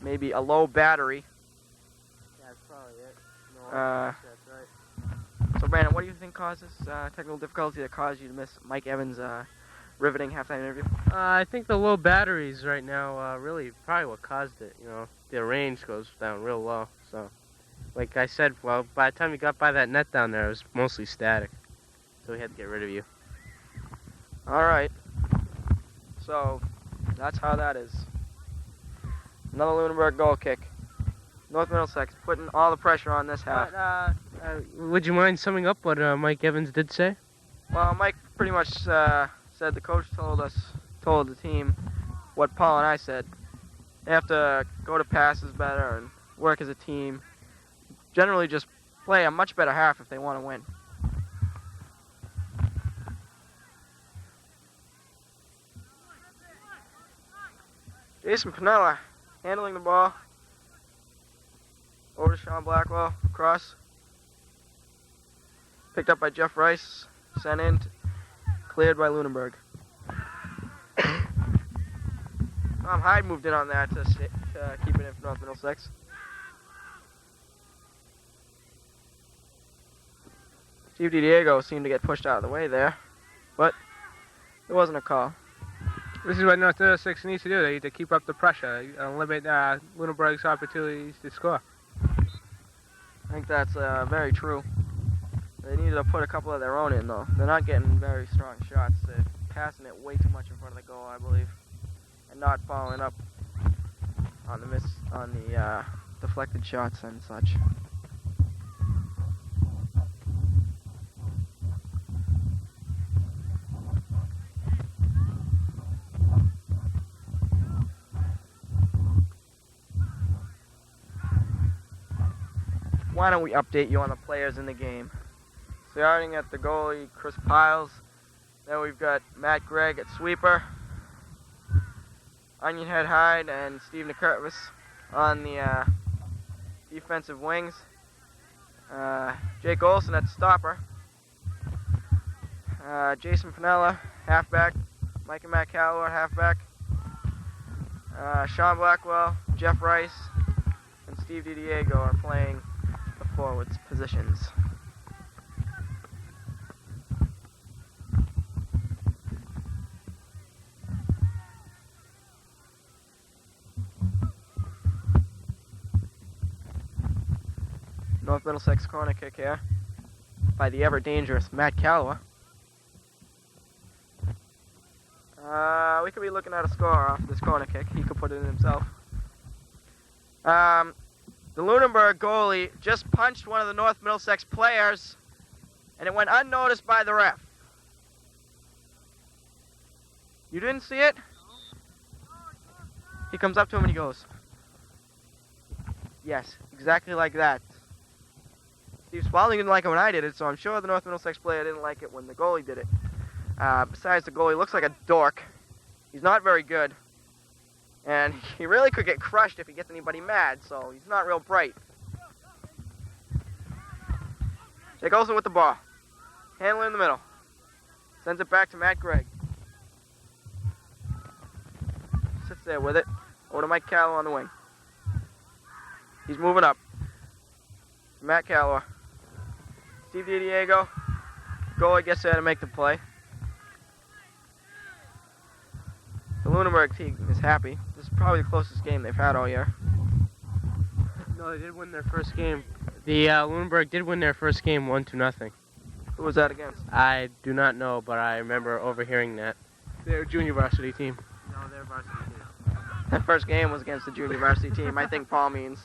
[SPEAKER 2] maybe a low battery.
[SPEAKER 1] Yeah, that's probably it. No,
[SPEAKER 2] Uh,
[SPEAKER 1] that's right.
[SPEAKER 2] So, Brandon, what do you think caused this technical difficulty that caused you to miss Mike Evans' riveting halftime interview?
[SPEAKER 1] I think the low batteries right now really probably what caused it. You know, the range goes down real low. So, like I said, well, by the time you got by that net down there, it was mostly static. So we had to get rid of you.
[SPEAKER 2] All right. So, that's how that is. Another Lunenburg goal kick. North Middlesex putting all the pressure on this half.
[SPEAKER 1] Would you mind summing up what Mike Evans did say?
[SPEAKER 2] Well, Mike pretty much said the coach told the team what Paul and I said. They have to go to passes better and work as a team. Generally just play a much better half if they want to win. Jason Pinella handling the ball. Over to Sean Blackwell, cross. Picked up by Jeff Rice, sent in, cleared by Lunenburg. Tom Hyde moved in on that to keep it in for North Middlesex. Steve DiDiego seemed to get pushed out of the way there, but it wasn't a call.
[SPEAKER 4] This is what North Middlesex needs to do. They need to keep up the pressure, limit Lunenburg's opportunities to score.
[SPEAKER 2] I think that's very true. They need to put a couple of their own in, though. They're not getting very strong shots. They're passing it way too much in front of the goal, I believe, and not following up on the deflected shots and such. Why don't we update you on the players in the game? Starting at the goalie, Chris Piles. Then we've got Matt Gregg at sweeper. Onionhead Hyde and Steve Nikervis on the defensive wings. Jake Olson at stopper. Jason Pinella, halfback. Mike and Matt Calloway, halfback. Sean Blackwell, Jeff Rice, and Steve DiDiego are playing the forwards positions. North Middlesex corner kick here by the ever-dangerous Matt Calloway. We could be looking at a score off this corner kick. He could put it in himself. The Lunenburg goalie just punched one of the North Middlesex players, and it went unnoticed by the ref. You didn't see it? He comes up to him and he goes, yes, exactly like that. Steve Spalding didn't like it when I did it, so I'm sure the North Middlesex player didn't like it when the goalie did it. Besides, the goalie looks like a dork. He's not very good. And he really could get crushed if he gets anybody mad, so he's not real bright. Jake Olson with the ball. Handler in the middle. Sends it back to Matt Gregg. Sits there with it. Over to Mike Calloway on the wing. He's moving up. Matt Calloway. Steve DiDiego. Goalie gets there to make the play. The Lunenburg team is happy. This is probably the closest game they've had all year.
[SPEAKER 1] No, they did win their first game. The Lunenburg did win their first game 1-0.
[SPEAKER 2] Who was that against?
[SPEAKER 1] I do not know, but I remember overhearing that.
[SPEAKER 4] They're a junior varsity team.
[SPEAKER 1] No, they're varsity team.
[SPEAKER 2] That first game was against the junior varsity team. I think Paul means.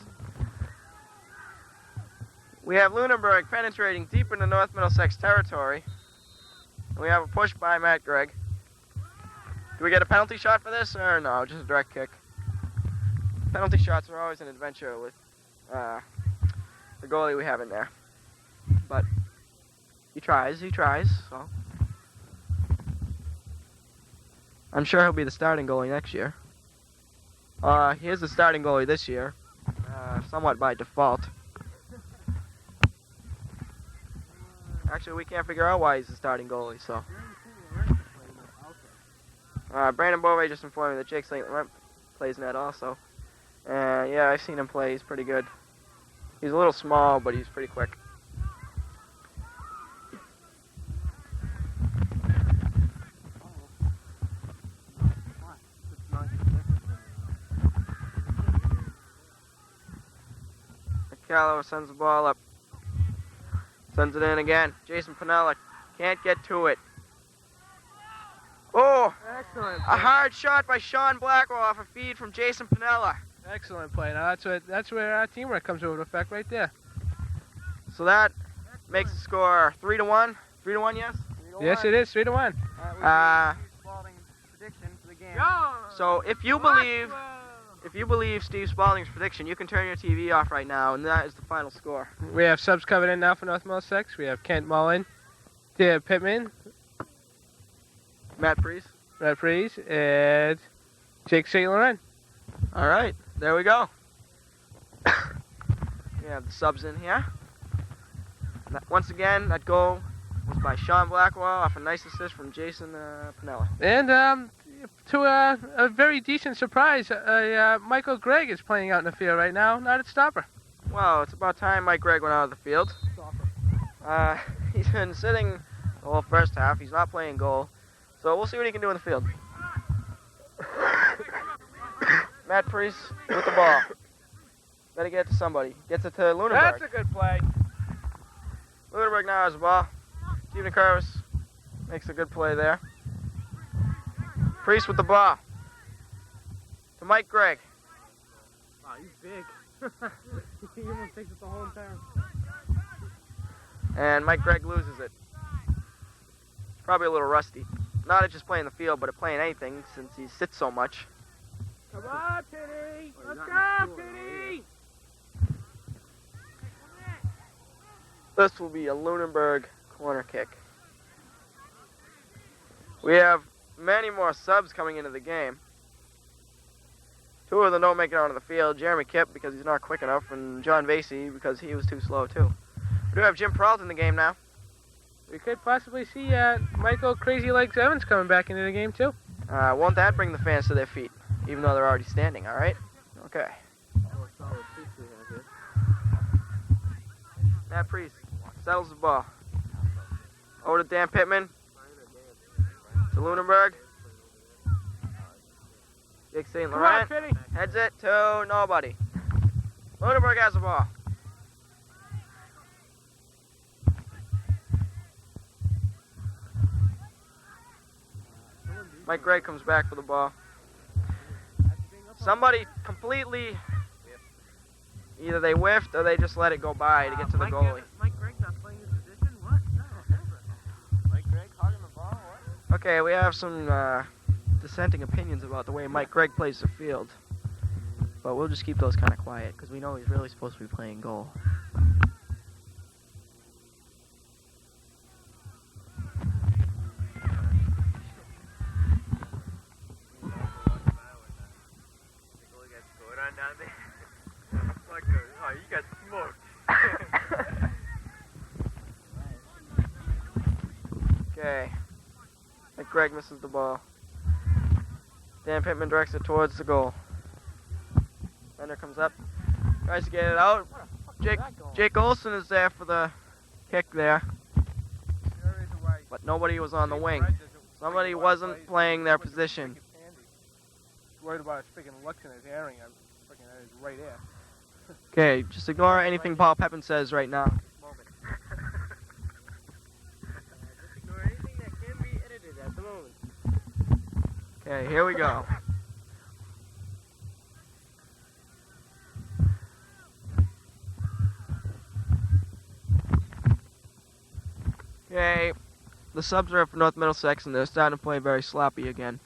[SPEAKER 2] We have Lunenburg penetrating deep into North Middlesex territory. And we have a push by Matt Gregg. Do we get a penalty shot for this, or no, just a direct kick? Penalty shots are always an adventure with the goalie we have in there. But he tries, so. I'm sure he'll be the starting goalie next year. He is the starting goalie this year, somewhat by default. Actually, we can't figure out why he's the starting goalie, so. Brandon Beauvais just informed me that Jake St. Laurent plays net also. Yeah, I've seen him play. He's pretty good. He's a little small, but he's pretty quick. Callow sends the ball up. Sends it in again. Jason Pinella can't get to it. Oh!
[SPEAKER 4] Excellent.
[SPEAKER 2] A hard shot by Sean Blackwell off a feed from Jason Pinella.
[SPEAKER 4] Excellent play. Now that's where our teamwork comes into effect right there.
[SPEAKER 2] So that makes the score 3-1. 3-1, yes?
[SPEAKER 4] Yes, it is 3-1.
[SPEAKER 5] Prediction for the game.
[SPEAKER 2] So if you believe Steve Spalding's prediction, you can turn your TV off right now, and that is the final score.
[SPEAKER 4] We have subs coming in now for North Middlesex. We have Kent Mullen, Dave Pittman,
[SPEAKER 2] Matt Priest.
[SPEAKER 4] and Jake St. Laurent.
[SPEAKER 2] All right, there we go. We have the subs in here. Once again, that goal was by Sean Blackwell off a nice assist from Jason Pinella.
[SPEAKER 4] And to a very decent surprise, Michael Gregg is playing out in the field right now, not at stopper.
[SPEAKER 2] Well, it's about time Mike Gregg went out of the field. He's been sitting the whole first half. He's not playing goal. So we'll see what he can do in the field. Matt Priest with the ball. Better get it to somebody. Gets it to Lunenburg.
[SPEAKER 4] That's a good play.
[SPEAKER 2] Lunenburg now has the ball. Steven Curvis makes a good play there. Priest with the ball. To Mike Gregg.
[SPEAKER 1] Wow, he's big. He almost takes it the whole entire.
[SPEAKER 2] And Mike Gregg loses it. Probably a little rusty. Not at just playing the field, but at playing anything since he sits so much.
[SPEAKER 4] Come on, Pitty! Let's go, Pitty!
[SPEAKER 2] This will be a Lunenburg corner kick. We have many more subs coming into the game. Two of them don't make it onto the field. Jeremy Kipp because he's not quick enough, and John Vasey because he was too slow too. We do have Jim Peralta in the game now.
[SPEAKER 4] We could possibly see Michael Crazy Legs Evans coming back into the game too.
[SPEAKER 2] Won't that bring the fans to their feet, even though they're already standing, all right? Okay. Matt Priest settles the ball. Over to Dan Pittman. To Lunenburg. Jake St. Laurent heads it to nobody. Lunenburg has the ball. Mike Gregg comes back for the ball. Somebody completely, either they whiffed or they just let it go by to get to the goalie.
[SPEAKER 1] Mike Gregg's not playing his position? What?
[SPEAKER 5] Mike Gregg hogging the ball? What?
[SPEAKER 2] Okay, we have some dissenting opinions about the way Mike Gregg plays the field. But we'll just keep those kind of quiet because we know he's really supposed to be playing goal.
[SPEAKER 5] Oh, you got smoked.
[SPEAKER 2] Okay. Mike Gregg misses the ball. Dan Pittman directs it towards the goal. Bender comes up, tries to get it out. Jake Olson is there for the kick there, but nobody was on the wing. Somebody wasn't playing their position.
[SPEAKER 4] Worried about his freaking looks in his hearing. I'm freaking at his right ear.
[SPEAKER 2] Okay, just ignore anything Paul Pepin says right now.
[SPEAKER 1] Just ignore anything that can be edited at the moment.
[SPEAKER 2] Okay, here we go. Okay, the subs are for North Middlesex, and they're starting to play very sloppy again.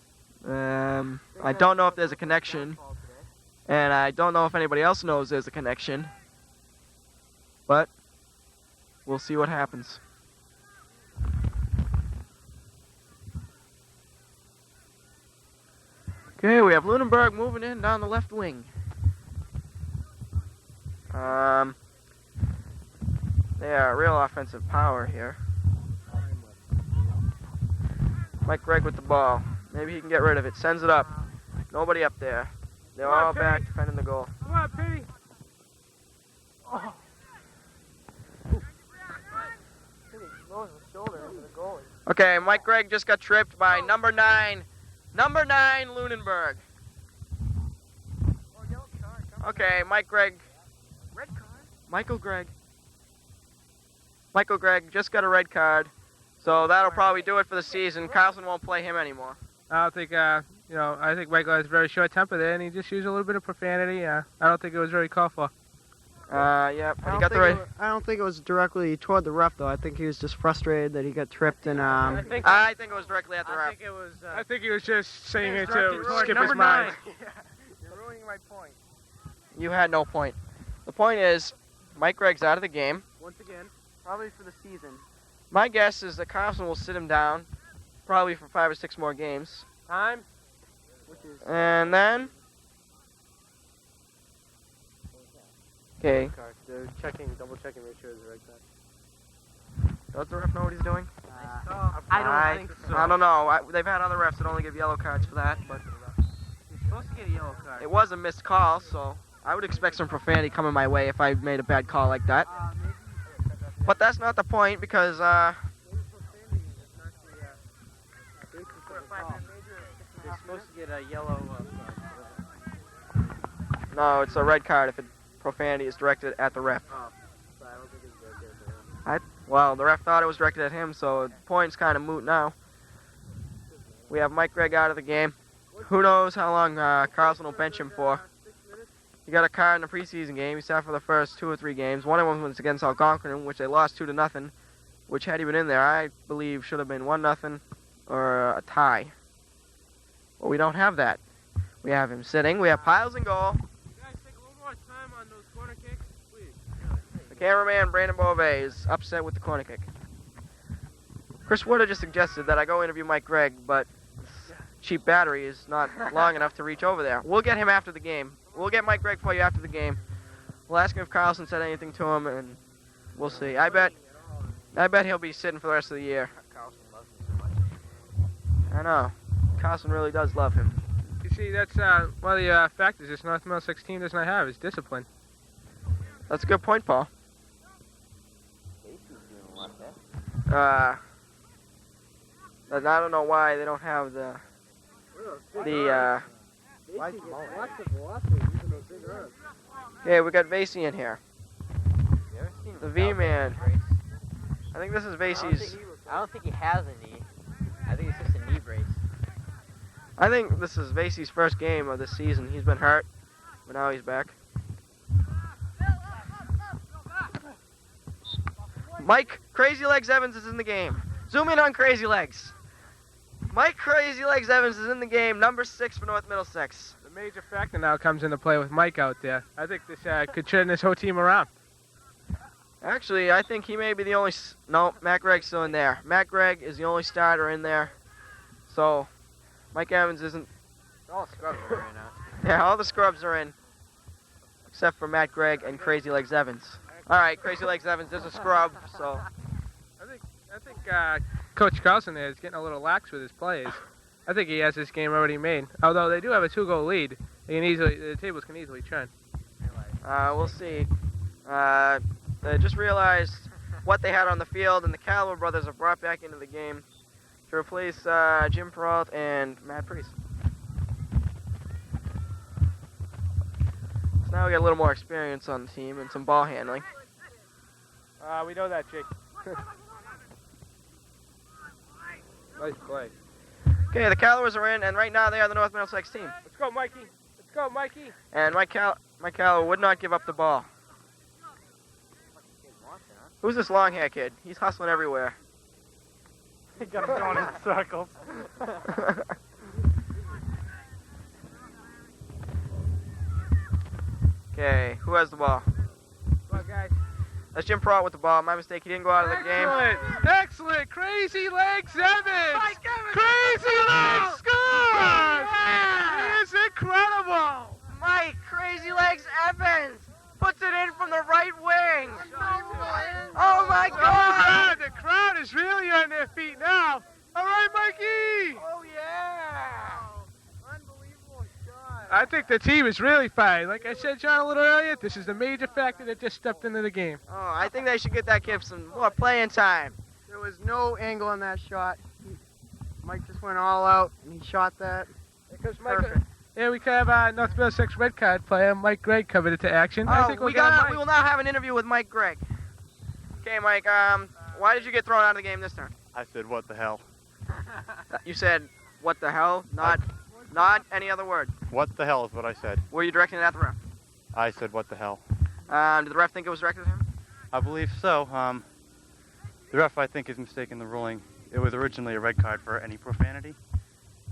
[SPEAKER 2] I don't know if there's a connection, and I don't know if anybody else knows there's a connection, but we'll see what happens. Okay, we have Lunenburg moving in down the left wing. They are real offensive power here. Mike Gregg with the ball. Maybe he can get rid of it. Sends it up. Nobody up there. They're all back defending the goal.
[SPEAKER 1] Come on, Pepin. Oh.
[SPEAKER 2] Okay, Mike Gregg just got tripped by number 9 Lunenburg. Okay, Mike Gregg.
[SPEAKER 5] Red card.
[SPEAKER 2] Michael Gregg just got a red card, so that'll probably do it for the season. Carlson won't play him anymore.
[SPEAKER 4] I don't think, I think Michael has very short temper there, and he just used a little bit of profanity. I don't think it was very called for.
[SPEAKER 2] Yeah, but he got the right.
[SPEAKER 5] I don't think it was directly toward the ref, though. I think he was just frustrated that he got tripped and
[SPEAKER 2] I think it was directly at the ref.
[SPEAKER 1] I
[SPEAKER 4] think he was just saying it
[SPEAKER 1] directed
[SPEAKER 4] to
[SPEAKER 1] toward
[SPEAKER 4] skip
[SPEAKER 1] number
[SPEAKER 4] his mind.
[SPEAKER 1] 9.
[SPEAKER 5] You're ruining my point.
[SPEAKER 2] You had no point. The point is, Mike Gregg's out of the game.
[SPEAKER 5] Once again, probably for the season.
[SPEAKER 2] My guess is that Carlson will sit him down, probably for 5 or 6 more games.
[SPEAKER 1] Time.
[SPEAKER 5] Which is
[SPEAKER 2] And then, okay,
[SPEAKER 1] They're double checking, make sure it's the right card.
[SPEAKER 2] does the ref know what he's doing?
[SPEAKER 1] I don't think so.
[SPEAKER 2] I don't know. They've had other refs that only give yellow cards for that, but
[SPEAKER 1] You're supposed to get a yellow card.
[SPEAKER 2] it was a missed call, so I would expect some profanity coming my way if I made a bad call like that. But that's not the point, because
[SPEAKER 1] You're supposed to get a yellow
[SPEAKER 2] no, it's a red card if profanity is directed at the ref.
[SPEAKER 1] but I don't think it's right there.
[SPEAKER 2] Well, the ref thought it was directed at him, so the point's kind of moot now. We have Mike Gregg out of the game. Who knows how long Carlson will bench him for. He got a card in the preseason game. He sat for the first 2 or 3 games. One of them was against Algonquin, which they lost 2-0, which had he been in there, I believe should have been 1-0 or a tie. But we don't have that. We have him sitting. We have Piles in goal.
[SPEAKER 1] You guys take a little more time on those corner kicks, please.
[SPEAKER 2] The cameraman, Brandon Beauvais, is upset with the corner kick. Chris Wood just suggested that I go interview Mike Gregg, but cheap battery is not long enough to reach over there. We'll get him after the game. We'll get Mike Gregg for you after the game. We'll ask him if Carlson said anything to him, and we'll see. I bet he'll be sitting for the rest of the year. I know. Carlson really does love him.
[SPEAKER 4] You see, that's one of the factors this North Middlesex team does not have is discipline.
[SPEAKER 2] That's a good point, Paul. I don't know why they don't have the yeah, we got Vasey in here. The V-Man. I think this is Vasey's.
[SPEAKER 6] I don't think he has a knee. I think it's just a knee brace.
[SPEAKER 2] I think this is Vasey's first game of this season. He's been hurt, but now he's back. Mike Crazy Legs Evans is in the game. Zoom in on Crazy Legs. Mike Crazy Legs Evans is in the game, number 6 for North Middlesex.
[SPEAKER 4] The major factor now comes into play with Mike out there. I think this could turn this whole team around.
[SPEAKER 2] Actually, I think he may be the only... No, Matt Gregg's still in there. Matt Gregg is the only starter in there. So, Mike Evans isn't...
[SPEAKER 6] All scrubs are right now.
[SPEAKER 2] Yeah, all the scrubs are in. Except for Matt Gregg and Crazy Legs Evans. Alright, Crazy Legs Evans is a scrub, so...
[SPEAKER 4] I think Coach Carlson there is getting a little lax with his plays. I think he has this game already made. Although they do have a 2-goal lead, the tables can easily turn.
[SPEAKER 2] We'll see. They just realized what they had on the field, and the Caliber brothers are brought back into the game to replace Jim Peralt and Matt Priest. So now we got a little more experience on the team and some ball handling.
[SPEAKER 4] We know that, Jake. Nice play.
[SPEAKER 2] Okay, the Calibers are in, and right now they are the North Middlesex team.
[SPEAKER 4] Let's go, Mikey. Let's go, Mikey.
[SPEAKER 2] And Mike Caliber would not give up the ball. Who's this long hair kid? He's hustling everywhere.
[SPEAKER 1] He got him going in circles.
[SPEAKER 2] Okay, who has the ball?
[SPEAKER 4] Well, guys.
[SPEAKER 2] That's Jim Pratt with the ball. My mistake, he didn't go out of the game.
[SPEAKER 4] Excellent! Crazy Legs Evans!
[SPEAKER 2] Mike Evans!
[SPEAKER 4] Crazy Legs scores!
[SPEAKER 2] Yeah!
[SPEAKER 4] It's incredible!
[SPEAKER 2] Mike Crazy Legs Evans puts it in from the right wing. Oh my God!
[SPEAKER 4] The crowd is really on their feet now. All right, Mikey!
[SPEAKER 2] Oh yeah! Unbelievable shot.
[SPEAKER 4] I think the team is really fine. Like I said, John, a little earlier, this is the major factor that just stepped into the game.
[SPEAKER 2] Oh, I think they should get that kid some more playing time.
[SPEAKER 5] There was no angle on that shot. Mike just went all out and he shot that. Perfect.
[SPEAKER 4] Yeah, we could have North Middlesex red card player Mike Gregg coming into action. I think
[SPEAKER 2] we will now have an interview with Mike Gregg. Okay, Mike. Why did you get thrown out of the game this time?
[SPEAKER 3] I said, what the hell?
[SPEAKER 2] You said, "What the hell?" Not any other word.
[SPEAKER 3] What the hell is what I said.
[SPEAKER 2] Were you directing it at the ref?
[SPEAKER 3] I said, what the hell?
[SPEAKER 2] Did the ref think it was directed at him?
[SPEAKER 3] I believe so. The ref, I think, is mistaken the ruling. It was originally a red card for any profanity,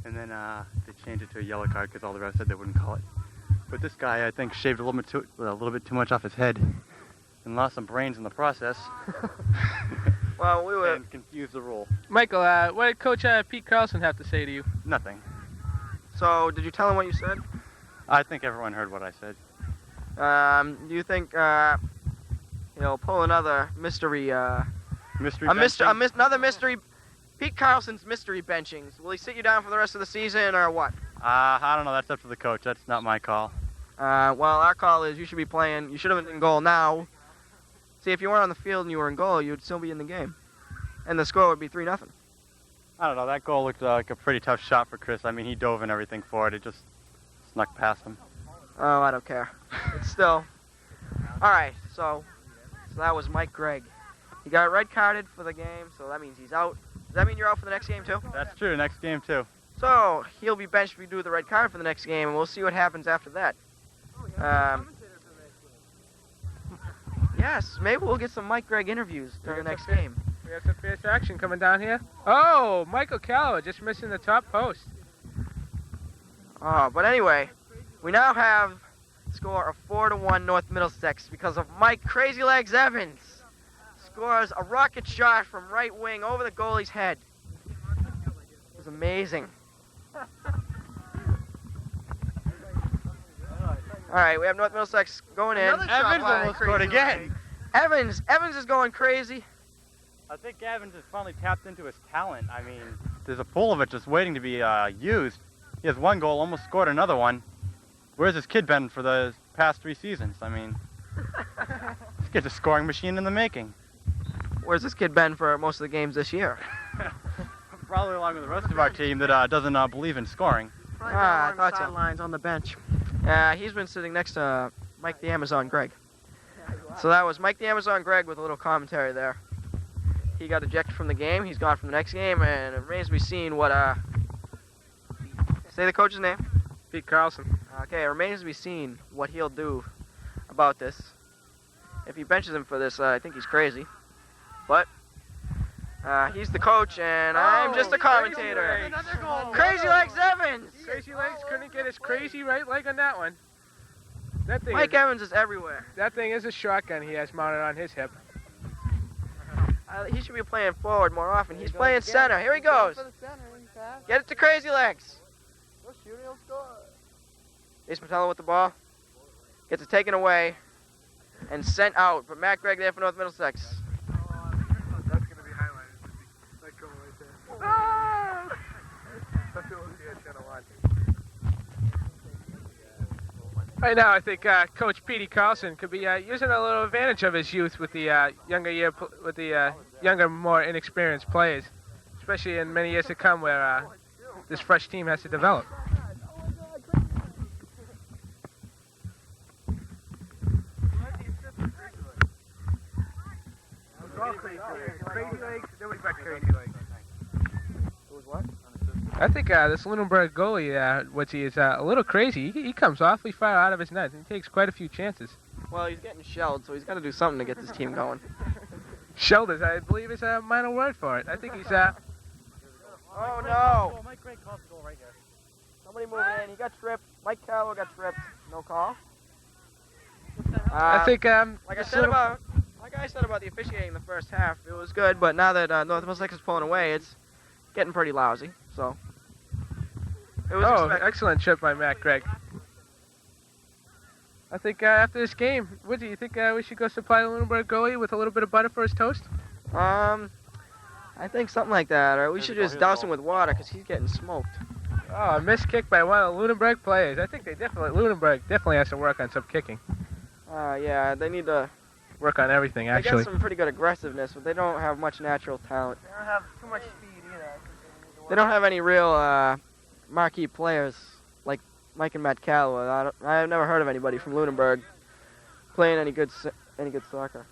[SPEAKER 3] and then they changed it to a yellow card because all the refs said they wouldn't call it. But this guy, I think, shaved a little bit too much off his head and lost some brains in the process.
[SPEAKER 2] Well, we were.
[SPEAKER 3] And confused the rule.
[SPEAKER 4] Michael, what did Coach Pete Carlson have to say to you?
[SPEAKER 3] Nothing.
[SPEAKER 2] So, did you tell him what you said?
[SPEAKER 3] I think everyone heard what I said.
[SPEAKER 2] Do you think he'll pull another mystery?
[SPEAKER 3] Mystery
[SPEAKER 2] Another mystery. Pete Carlson's mystery benchings. Will he sit you down for the rest of the season or what?
[SPEAKER 3] I don't know. That's up to the coach. That's not my call.
[SPEAKER 2] Well, our call is you should be playing. You should have been in goal now. See, if you weren't on the field and you were in goal, you'd still be in the game, and the score would be 3-0.
[SPEAKER 3] I don't know. That goal looked like a pretty tough shot for Chris. I mean, he dove and everything for it. It just snuck past him.
[SPEAKER 2] Oh, I don't care. It's still. All right. So that was Mike Gregg. He got red carded for the game, so that means he's out. Does that mean you're out for the next game too?
[SPEAKER 3] That's true. Next game too.
[SPEAKER 2] So he'll be benched if we do the red card for the next game, and we'll see what happens after that. Yes, maybe we'll get some Mike Gregg interviews during the next game.
[SPEAKER 4] We have some fierce action coming down here. Oh, Michael Calloway just missing the top post.
[SPEAKER 2] But anyway, we now have a score of 4-1 North Middlesex because of Mike Crazy Legs Evans. Scores a rocket shot from right wing over the goalie's head. It was amazing. All right, we have North Middlesex going in.
[SPEAKER 3] Evans almost scored again.
[SPEAKER 2] Evans is going crazy.
[SPEAKER 3] I think Evans has finally tapped into his talent. I mean, there's a pool of it just waiting to be used. He has one goal, almost scored another one. Where's this kid been for the past 3 seasons? I mean, this kid's a scoring machine in the making.
[SPEAKER 2] Where's this kid been for most of the games this year?
[SPEAKER 3] Probably along with the rest of our team that doesn't believe in scoring.
[SPEAKER 2] I thought so.
[SPEAKER 5] Sidelines on the bench.
[SPEAKER 2] He's been sitting next to Mike the Amazon Gregg. So that was Mike the Amazon Gregg with a little commentary there. He got ejected from the game. He's gone from the next game, and it remains to be seen what. Say the coach's name.
[SPEAKER 4] Pete Carlson.
[SPEAKER 2] Okay, it remains to be seen what he'll do about this. If he benches him for this, I think he's crazy. But he's the coach, and I'm just a commentator. Crazy Legs Evans!
[SPEAKER 4] Crazy Legs couldn't get his crazy right leg on that one. That thing
[SPEAKER 2] Mike Evans is everywhere.
[SPEAKER 4] That thing is a shotgun he has mounted on his hip.
[SPEAKER 2] He should be playing forward more often. He's playing center. Here he goes. Get it to Crazy Legs. Ace Patella with the ball. Gets it taken away and sent out. But Matt Gregg there for North Middlesex.
[SPEAKER 4] That's going to be highlighted. That goal right there. Oh! That's the only thing I should have watched. Right now, I think Coach Petey Carlson could be using a little advantage of his youth with the younger, more inexperienced players, especially in many years to come, where this fresh team has to develop. Crazy Legs. Nobody but Crazy Legs.
[SPEAKER 2] It was what?
[SPEAKER 4] I think this Lunenburg goalie, which he is a little crazy, he comes awfully far out of his net and he takes quite a few chances.
[SPEAKER 2] Well, he's getting shelled, so he's got to do something to get this team going.
[SPEAKER 4] Shelled is, I believe, is a minor word for it. I think he's
[SPEAKER 2] Oh no!
[SPEAKER 3] Mike Gregg calls the goal right here.
[SPEAKER 2] Somebody moving in. He got tripped. Mike Callow got tripped. No call.
[SPEAKER 4] I think
[SPEAKER 2] Like I said about the officiating in the first half, it was good, but now that North Middlesex is pulling away, it's getting pretty lousy. So it was expected.
[SPEAKER 4] Excellent trip by Matt Gregg. I think after this game, what do you think we should go supply the Lunenburg goalie with a little bit of butter for his toast?
[SPEAKER 2] I think something like that, or we should just douse him with water because he's getting smoked.
[SPEAKER 4] Oh, a missed kick by one of the Lunenburg players. I think Lunenburg definitely has to work on some kicking.
[SPEAKER 2] Yeah, they need to
[SPEAKER 4] Work on everything,
[SPEAKER 2] They
[SPEAKER 4] actually.
[SPEAKER 2] got some pretty good aggressiveness, but they don't have much natural talent.
[SPEAKER 5] They don't have too much speed either.
[SPEAKER 2] They don't have any real marquee players like Mike and Matt Calloway. I've never heard of anybody from Lunenburg playing any good soccer.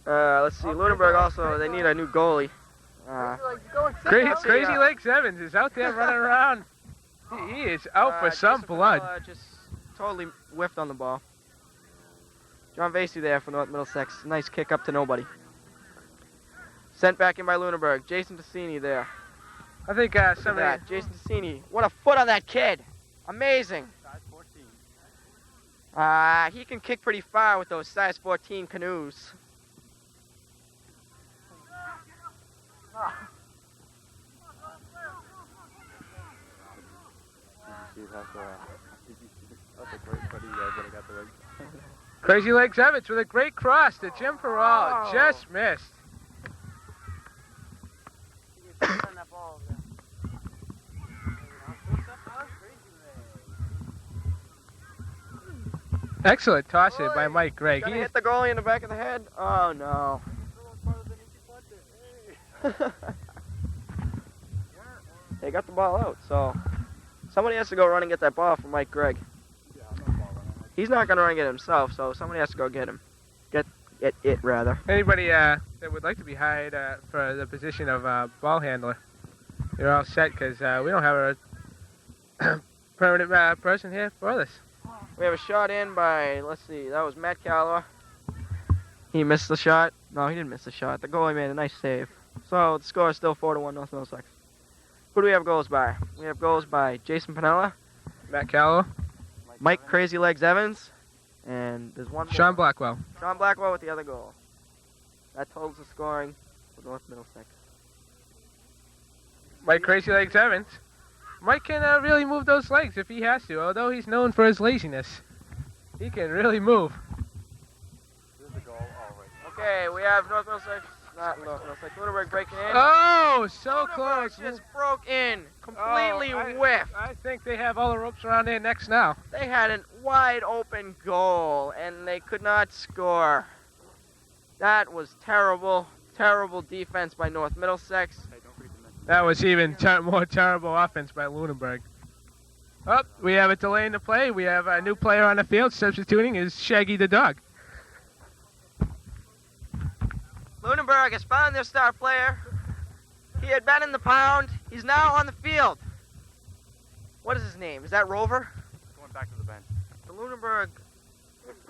[SPEAKER 2] Let's see. Lunenburg also, they need a new goalie.
[SPEAKER 4] Crazy Legs Evans is out there running around. He is out for some blood.
[SPEAKER 2] Just totally whiffed on the ball. John Vasey there for North Middlesex. Nice kick up to nobody. Sent back in by Lunenburg. Jason Ticini there.
[SPEAKER 4] I think
[SPEAKER 2] Look at
[SPEAKER 4] somebody.
[SPEAKER 2] that. Jason Ticini. What a foot on that kid. Amazing.
[SPEAKER 3] Size 14.
[SPEAKER 2] He can kick pretty far with those size 14 canoes.
[SPEAKER 4] Crazy Legs Evans with a great cross to Jim Farrell.
[SPEAKER 2] Oh.
[SPEAKER 4] Just missed. Excellent toss in by Mike Gregg.
[SPEAKER 2] Gonna hit the goalie in the back of the head. Oh no. They got the ball out, so somebody has to go run and get that ball from Mike Gregg. He's not gonna run and get it himself, so somebody has to go get him. Get it rather.
[SPEAKER 4] Anybody that would like to be hired for the position of ball handler, you're all set because we don't have a permanent person here for this.
[SPEAKER 2] We have a shot in by, let's see, that was Matt Calloway. He missed the shot. No, he didn't miss the shot. The goalie made a nice save. So the score is still 4-1 North Middlesex. Who do we have goals by? We have goals by Jason Pinella,
[SPEAKER 4] Matt Callow,
[SPEAKER 2] Mike Crazy Legs Evans, and there's one more.
[SPEAKER 4] Sean Blackwell.
[SPEAKER 2] Sean Blackwell with the other goal. That totals the scoring for North Middlesex.
[SPEAKER 4] Mike Crazy Legs Evans. Mike can really move those legs if he has to, although he's known for his laziness. He can really move.
[SPEAKER 3] There's the goal. All right.
[SPEAKER 2] Okay, we have North Middlesex, not North Middlesex, Lunenburg breaking in.
[SPEAKER 4] Oh, so
[SPEAKER 2] Lunenburg
[SPEAKER 4] close.
[SPEAKER 2] just broke in, completely whiffed.
[SPEAKER 4] I think they have all the ropes around their necks now.
[SPEAKER 2] They had a wide open goal, and they could not score. That was terrible, terrible defense by North Middlesex.
[SPEAKER 3] Hey, don't forget to mention.
[SPEAKER 4] That was even more terrible offense by Lunenburg. Oh, we have a delay in the play. We have a new player on the field. Substituting is Shaggy the dog.
[SPEAKER 2] Lunenburg has found their star player. He had been in the pound. He's now on the field. What is his name? Is that Rover?
[SPEAKER 3] Going back to the bench.
[SPEAKER 2] The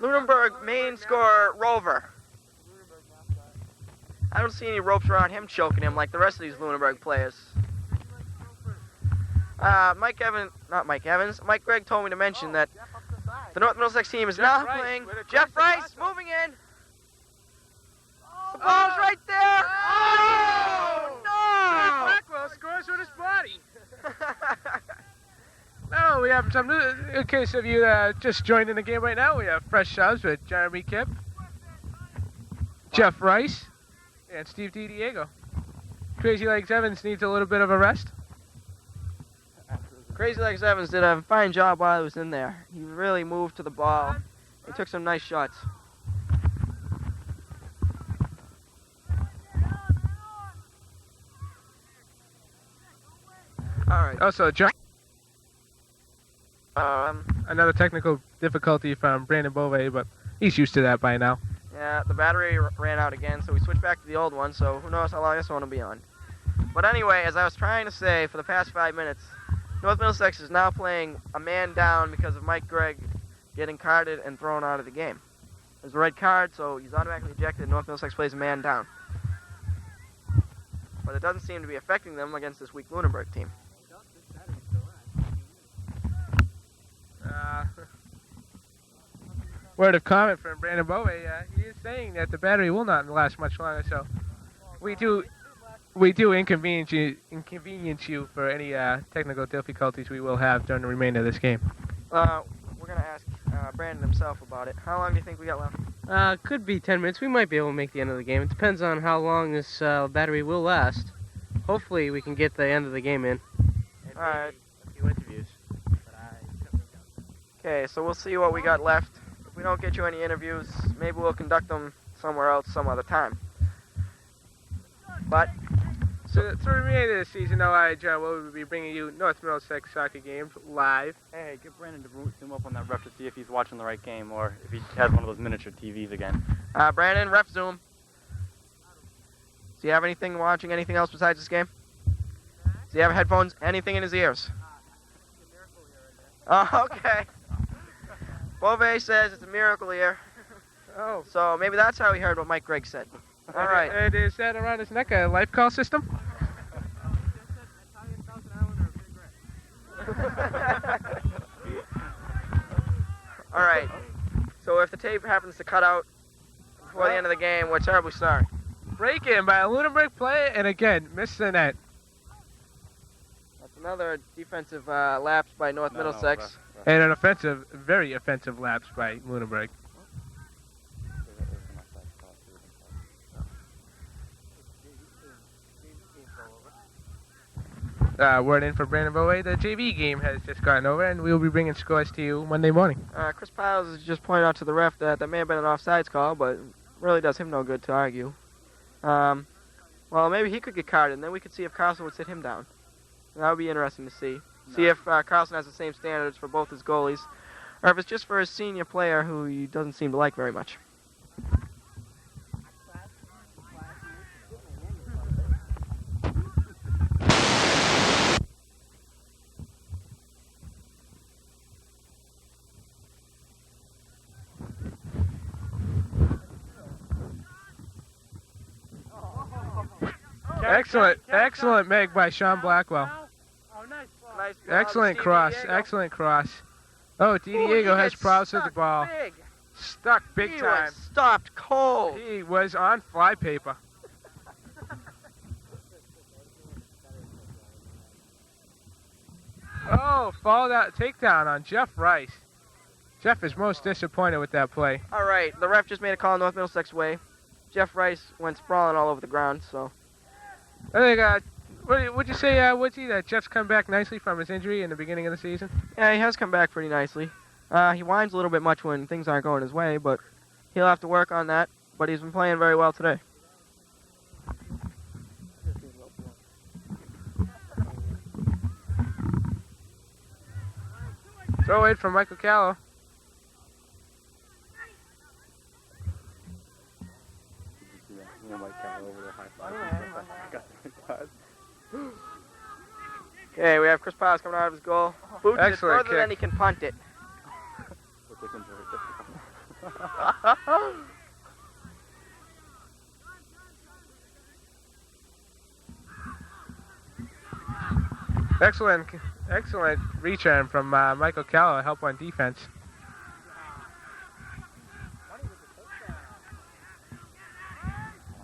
[SPEAKER 2] Lunenburg main scorer, Rover. I don't see any ropes around him choking him like the rest of these Lunenburg players. Mike Gregg told me to mention that the North Middlesex team is now
[SPEAKER 4] Rice
[SPEAKER 2] playing.
[SPEAKER 4] with a
[SPEAKER 2] Jeff
[SPEAKER 4] great
[SPEAKER 2] Rice
[SPEAKER 4] tackle.
[SPEAKER 2] moving in. The ball's right there. Oh, no!
[SPEAKER 4] Blackwell scores with his body. No, we have some. In case of you just joined in the game right now, we have fresh subs with Jeremy Kipp, Jeff Rice, and Steve DiDiego. Crazy Legs Evans needs a little bit of a rest.
[SPEAKER 2] Crazy Legs Evans did a fine job while he was in there. He really moved to the ball. He took some nice shots. All right.
[SPEAKER 4] Also, another technical difficulty from Brandon Beauvais, but he's used to that by now.
[SPEAKER 2] Yeah, the battery ran out again, so we switched back to the old one, so who knows how long this one will be on. But anyway, as I was trying to say for the past 5 minutes, North Middlesex is now playing a man down because of Mike Gregg getting carded and thrown out of the game. There's a red card, so he's automatically ejected, and North Middlesex plays a man down. But it doesn't seem to be affecting them against this weak Lunenburg team.
[SPEAKER 4] Word of comment from Brandon Beauvais. He is saying that the battery will not last much longer, so we do inconvenience you for any technical difficulties we will have during the remainder of this game.
[SPEAKER 2] We're going to ask Brandon himself about it. How long do you think we got left?
[SPEAKER 1] Could be 10 minutes. We might be able to make the end of the game. It depends on how long this battery will last. Hopefully we can get the end of the game in.
[SPEAKER 6] And
[SPEAKER 2] Alright.
[SPEAKER 6] maybe a few interviews. But
[SPEAKER 2] Okay, so we'll see what we got left. If we don't get you any interviews, maybe we'll conduct them somewhere else some other time. But
[SPEAKER 4] So through the remainder of the season, though, John will be bringing you North Middlesex soccer games live.
[SPEAKER 3] Hey, get Brandon to zoom up on that ref to see if he's watching the right game or if he has one of those miniature TVs again.
[SPEAKER 2] Brandon, ref zoom. Does he have watching anything else besides this game? Does he have headphones? Anything in his ears? Oh, okay. Beauvais says it's a miracle here.
[SPEAKER 4] Oh.
[SPEAKER 2] So maybe that's how he heard what Mike Gregg said. All right.
[SPEAKER 4] And is that around his neck a life call system?
[SPEAKER 2] All right. So if the tape happens to cut out before the end of the game, we're terribly sorry.
[SPEAKER 4] Break in by a Lunenburg player, and again, missed the net.
[SPEAKER 2] That's another defensive lapse by North Middlesex.
[SPEAKER 4] And an offensive, very offensive lapse by Lunenburg. Word in for Brandon Beauvais. The JV game has just gotten over, and we will be bringing scores to you Monday morning.
[SPEAKER 2] Chris Piles has just pointed out to the ref that may have been an offsides call, but it really does him no good to argue. Well, maybe he could get carded, and then we could see if Carlson would sit him down. That would be interesting to see. See if Carlson has the same standards for both his goalies, or if it's just for his senior player who he doesn't seem to like very much.
[SPEAKER 4] Excellent make by Sean Blackwell.
[SPEAKER 2] Nice
[SPEAKER 4] Excellent cross, excellent cross. Oh, Diego has problems with the ball.
[SPEAKER 2] Big.
[SPEAKER 4] Stuck big
[SPEAKER 2] He
[SPEAKER 4] time.
[SPEAKER 2] was stopped cold.
[SPEAKER 4] He was on flypaper. Oh, fall out takedown on Jeff Rice. Jeff is most disappointed with that play.
[SPEAKER 2] All right, the ref just made a call North Middlesex way. Jeff Rice went sprawling all over the ground, so.
[SPEAKER 4] I think, would you say, Woodsy, that Jeff's come back nicely from his injury in the beginning of the season?
[SPEAKER 2] Yeah, he has come back pretty nicely. He whines a little bit much when things aren't going his way, but he'll have to work on that. But he's been playing very well today.
[SPEAKER 4] Throw it from Michael Callow.
[SPEAKER 2] Okay, we have Chris Piles coming out of his goal. Boots it
[SPEAKER 4] Excellent
[SPEAKER 2] further than
[SPEAKER 4] kick.
[SPEAKER 2] he can punt it.
[SPEAKER 4] Excellent return from Michael Callow, help on defense.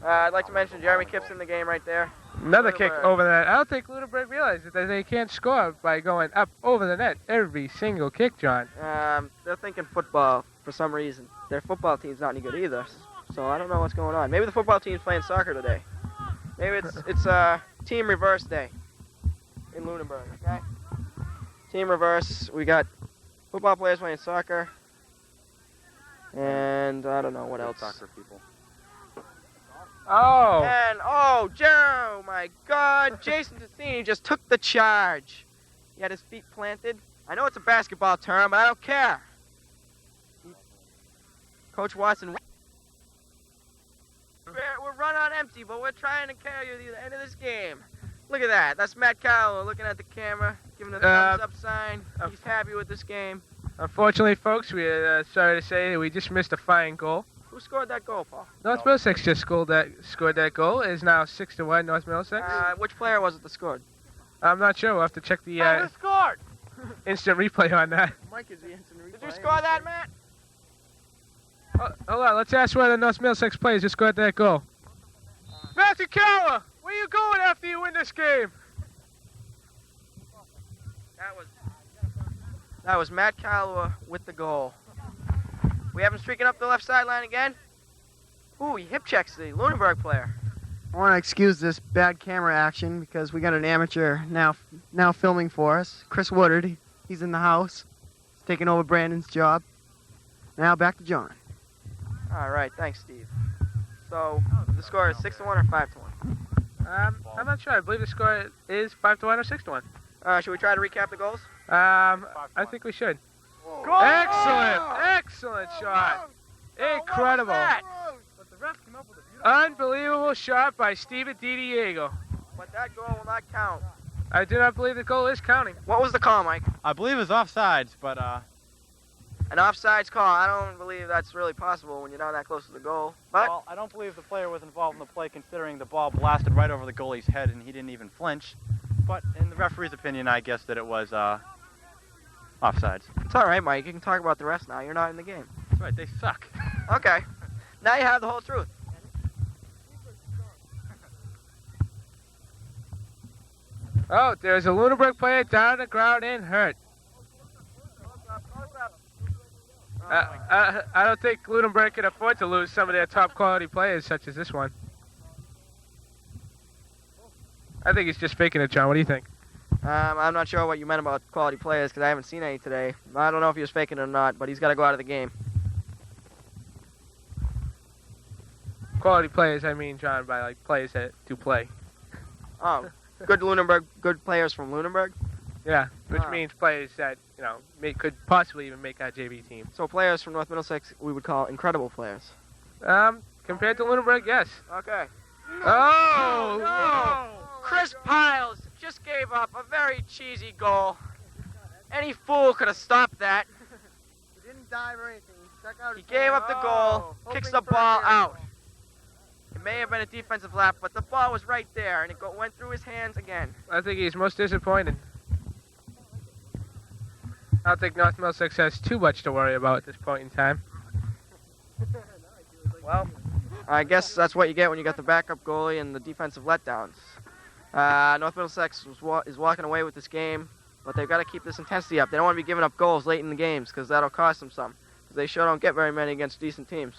[SPEAKER 2] I'd like to mention Jeremy Kipp's in the game right there.
[SPEAKER 4] Another kick
[SPEAKER 2] Lunenburg.
[SPEAKER 4] over the net. I don't think Lunenburg realizes that they can't score by going up over the net every single kick, John.
[SPEAKER 2] They're thinking football for some reason. Their football team's not any good either, so I don't know what's going on. Maybe the football team's playing soccer today. Maybe it's team reverse day in Lunenburg, okay? Team reverse. We got football players playing soccer, and I don't know what else.
[SPEAKER 3] Soccer people.
[SPEAKER 4] Oh!
[SPEAKER 2] And, oh my God, Jason Tassini just took the charge. He had his feet planted. I know it's a basketball term, but I don't care. Coach Watson, we're run on empty, but we're trying to carry you to the end of this game. Look at that. That's Matt Cowell looking at the camera, giving a thumbs up sign. He's happy with this game.
[SPEAKER 4] Unfortunately, folks, we're sorry to say that we just missed a fine goal.
[SPEAKER 2] scored that goal, Paul?
[SPEAKER 4] North Middlesex just scored that goal. It is now 6-1 North Middlesex.
[SPEAKER 2] Which player was it that scored?
[SPEAKER 4] I'm not sure. We'll have to check the
[SPEAKER 2] Who scored?
[SPEAKER 4] instant replay on that.
[SPEAKER 5] Mike is the instant replay.
[SPEAKER 2] Did you score that, Matt?
[SPEAKER 4] Hold on. Let's ask one of the North Middlesex players who scored that goal. Matthew Calla, where you going after you win this game?
[SPEAKER 2] That was Matt Calloway with the goal. We have him streaking up the left sideline again. Ooh, he hip checks the Lunenburg player.
[SPEAKER 5] I want to excuse this bad camera action because we got an amateur now filming for us. Chris Woodard, he's in the house. He's taking over Brandon's job. Now back to John.
[SPEAKER 2] All right, thanks, Steve. So the score is 6-1 or 5-1.
[SPEAKER 4] I'm not sure. I believe the score is 5-1 or 6-1.
[SPEAKER 2] Should we try to recap the goals?
[SPEAKER 4] I think we should.
[SPEAKER 2] Goal!
[SPEAKER 4] Excellent shot. Incredible. Unbelievable shot by Steven DiDiego.
[SPEAKER 2] But that goal will not count.
[SPEAKER 4] I do not believe the goal is counting.
[SPEAKER 2] What was the call, Mike?
[SPEAKER 3] I believe it's offsides, but
[SPEAKER 2] An offsides call. I don't believe that's really possible when you're not that close to the goal. But
[SPEAKER 3] well, I don't believe the player was involved in the play, considering the ball blasted right over the goalie's head and he didn't even flinch. But in the referee's opinion, I guess that it was offsides.
[SPEAKER 2] it's all right, Mike. You can talk about the rest now. You're not in the game.
[SPEAKER 3] That's right, they suck.
[SPEAKER 2] Okay. Now you have the whole truth.
[SPEAKER 4] Oh, there's a Lunenburg player down on the ground and hurt. I don't think Lunenburg can afford to lose some of their top quality players such as this one. I think he's just faking it, John. What do you think?
[SPEAKER 2] I'm not sure what you meant about quality players because I haven't seen any today. I don't know if he was faking it or not, but he's got to go out of the game.
[SPEAKER 4] Quality players, I mean, John, by like players that do play.
[SPEAKER 2] Oh, good Lunenburg, good players from Lunenburg.
[SPEAKER 4] Yeah, which
[SPEAKER 2] Ah.
[SPEAKER 4] means players that, you know, could possibly even make our JV team.
[SPEAKER 2] So players from North Middlesex we would call incredible players.
[SPEAKER 4] Compared to Lunenburg, yes.
[SPEAKER 2] Okay.
[SPEAKER 4] Oh!
[SPEAKER 2] No! Chris Piles just gave up a very cheesy goal. Any fool could have stopped that.
[SPEAKER 5] He didn't dive or anything. He stuck out
[SPEAKER 2] He
[SPEAKER 5] his
[SPEAKER 2] gave
[SPEAKER 5] hand.
[SPEAKER 2] up the goal, kicks the
[SPEAKER 5] Hoping for a
[SPEAKER 2] ball
[SPEAKER 5] miracle.
[SPEAKER 2] out. It may have been a defensive lap, but the ball was right there, and it went through his hands again.
[SPEAKER 4] I think he's most disappointed. I don't think North Middlesex has too much to worry about at this point in time.
[SPEAKER 2] Well, I guess that's what you get when you got the backup goalie and the defensive letdowns. North Middlesex is walking away with this game, but they've got to keep this intensity up. They don't want to be giving up goals late in the games because that'll cost them some. Because they sure don't get very many against decent teams.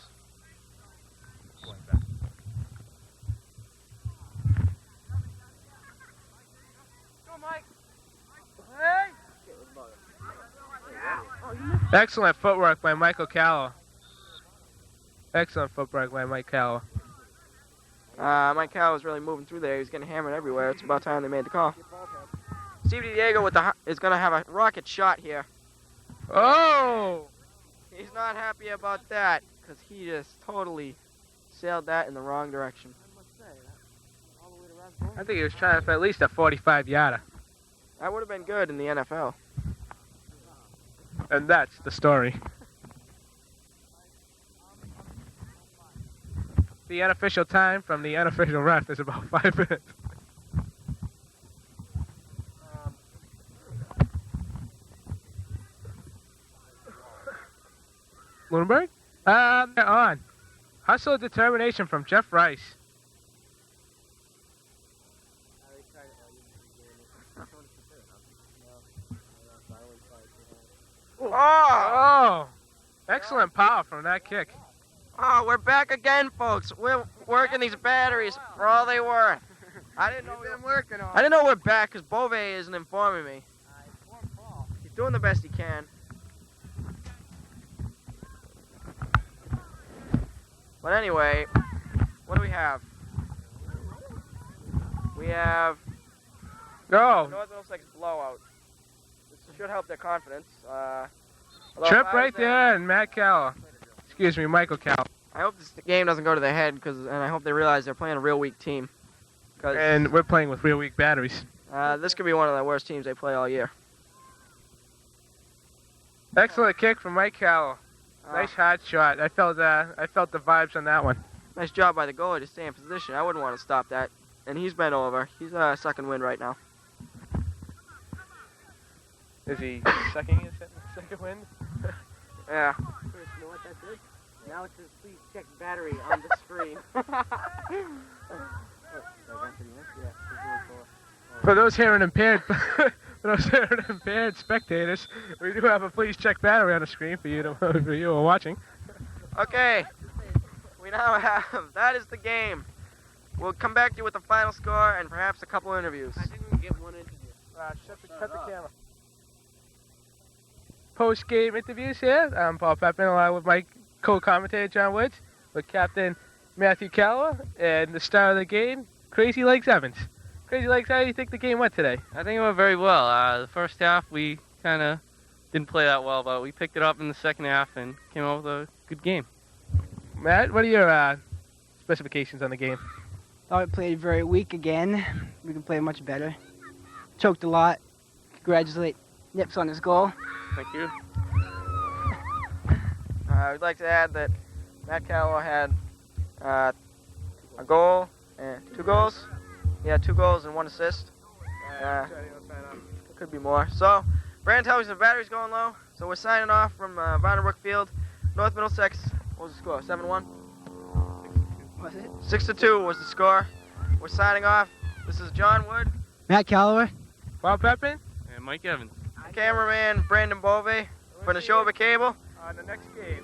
[SPEAKER 4] Excellent footwork by Michael Callow. Excellent footwork by Mike Callow.
[SPEAKER 2] Mike Cal was really moving through there. He was getting hammered everywhere. It's about time they made the call. Steve Diego is going to have a rocket shot here.
[SPEAKER 4] Oh!
[SPEAKER 2] He's not happy about that because he just totally sailed that in the wrong direction.
[SPEAKER 4] I think he was trying for at least a 45-yarder.
[SPEAKER 2] That would have been good in the NFL.
[SPEAKER 4] And that's the story. The unofficial time from the unofficial ref is about 5 minutes. Lunenburg? They're on. Hustle and determination from Jeff Rice. Oh! Excellent power from that kick.
[SPEAKER 2] Oh, we're back again, folks. We're working these batteries for all they were. I didn't know we're back because Beauvais isn't informing me. He's doing the best he can. But anyway, what do we have? We have
[SPEAKER 4] Go.
[SPEAKER 2] North Middlesex blowout. This should help their confidence.
[SPEAKER 4] Trip right there and Matt Callow. Excuse me, Michael Callow.
[SPEAKER 2] I hope this game doesn't go to their head, and I hope they realize they're playing a real weak team.
[SPEAKER 4] And we're playing with real weak batteries.
[SPEAKER 2] This could be one of the worst teams they play all year.
[SPEAKER 4] Excellent kick from Mike Callow. Nice hard shot. I felt the vibes on that one.
[SPEAKER 2] Nice job by the goalie to stay in position. I wouldn't want to stop that. And he's bent over. He's sucking wind right now.
[SPEAKER 4] Is he sucking his second wind?
[SPEAKER 2] Yeah.
[SPEAKER 1] You know what that did? Now it says please check battery on the screen.
[SPEAKER 4] For those hearing impaired, spectators, we do have a please check battery on the screen for you who are watching.
[SPEAKER 2] Okay. We now have, that is the game. We'll come back to you with the final score and perhaps a couple interviews.
[SPEAKER 1] I think we can get one interview.
[SPEAKER 4] Cut the camera. Post-game interviews here. I'm Paul Pepin along with my co-commentator John Woods, with Captain Matthew Calloway, and the star of the game, Crazy Legs Evans. Crazy Legs, how do you think the game went today?
[SPEAKER 7] I think it went very well. The first half we kind of didn't play that well, but we picked it up in the second half and came out with a good game.
[SPEAKER 4] Matt, what are your specifications on the game?
[SPEAKER 8] Thought we played very weak again. We can play much better. Choked a lot. Congratulate Nips on his goal.
[SPEAKER 7] Thank you.
[SPEAKER 2] We'd like to add that Matt Calloway had a goal and 2 goals. He had 2 goals and 1 assist. Could be more. So, Brandon tells me the battery's going low. So we're signing off from Lunenburg Field. North Middlesex, what was the score? 7-1?
[SPEAKER 8] Was it?
[SPEAKER 2] 6-2 was the score. We're signing off. This is John Wood,
[SPEAKER 8] Matt Calloway.
[SPEAKER 4] Paul Pepin?
[SPEAKER 7] And Mike Evans.
[SPEAKER 2] cameraman Brandon Beauvais for the show of a cable.
[SPEAKER 4] On the next game.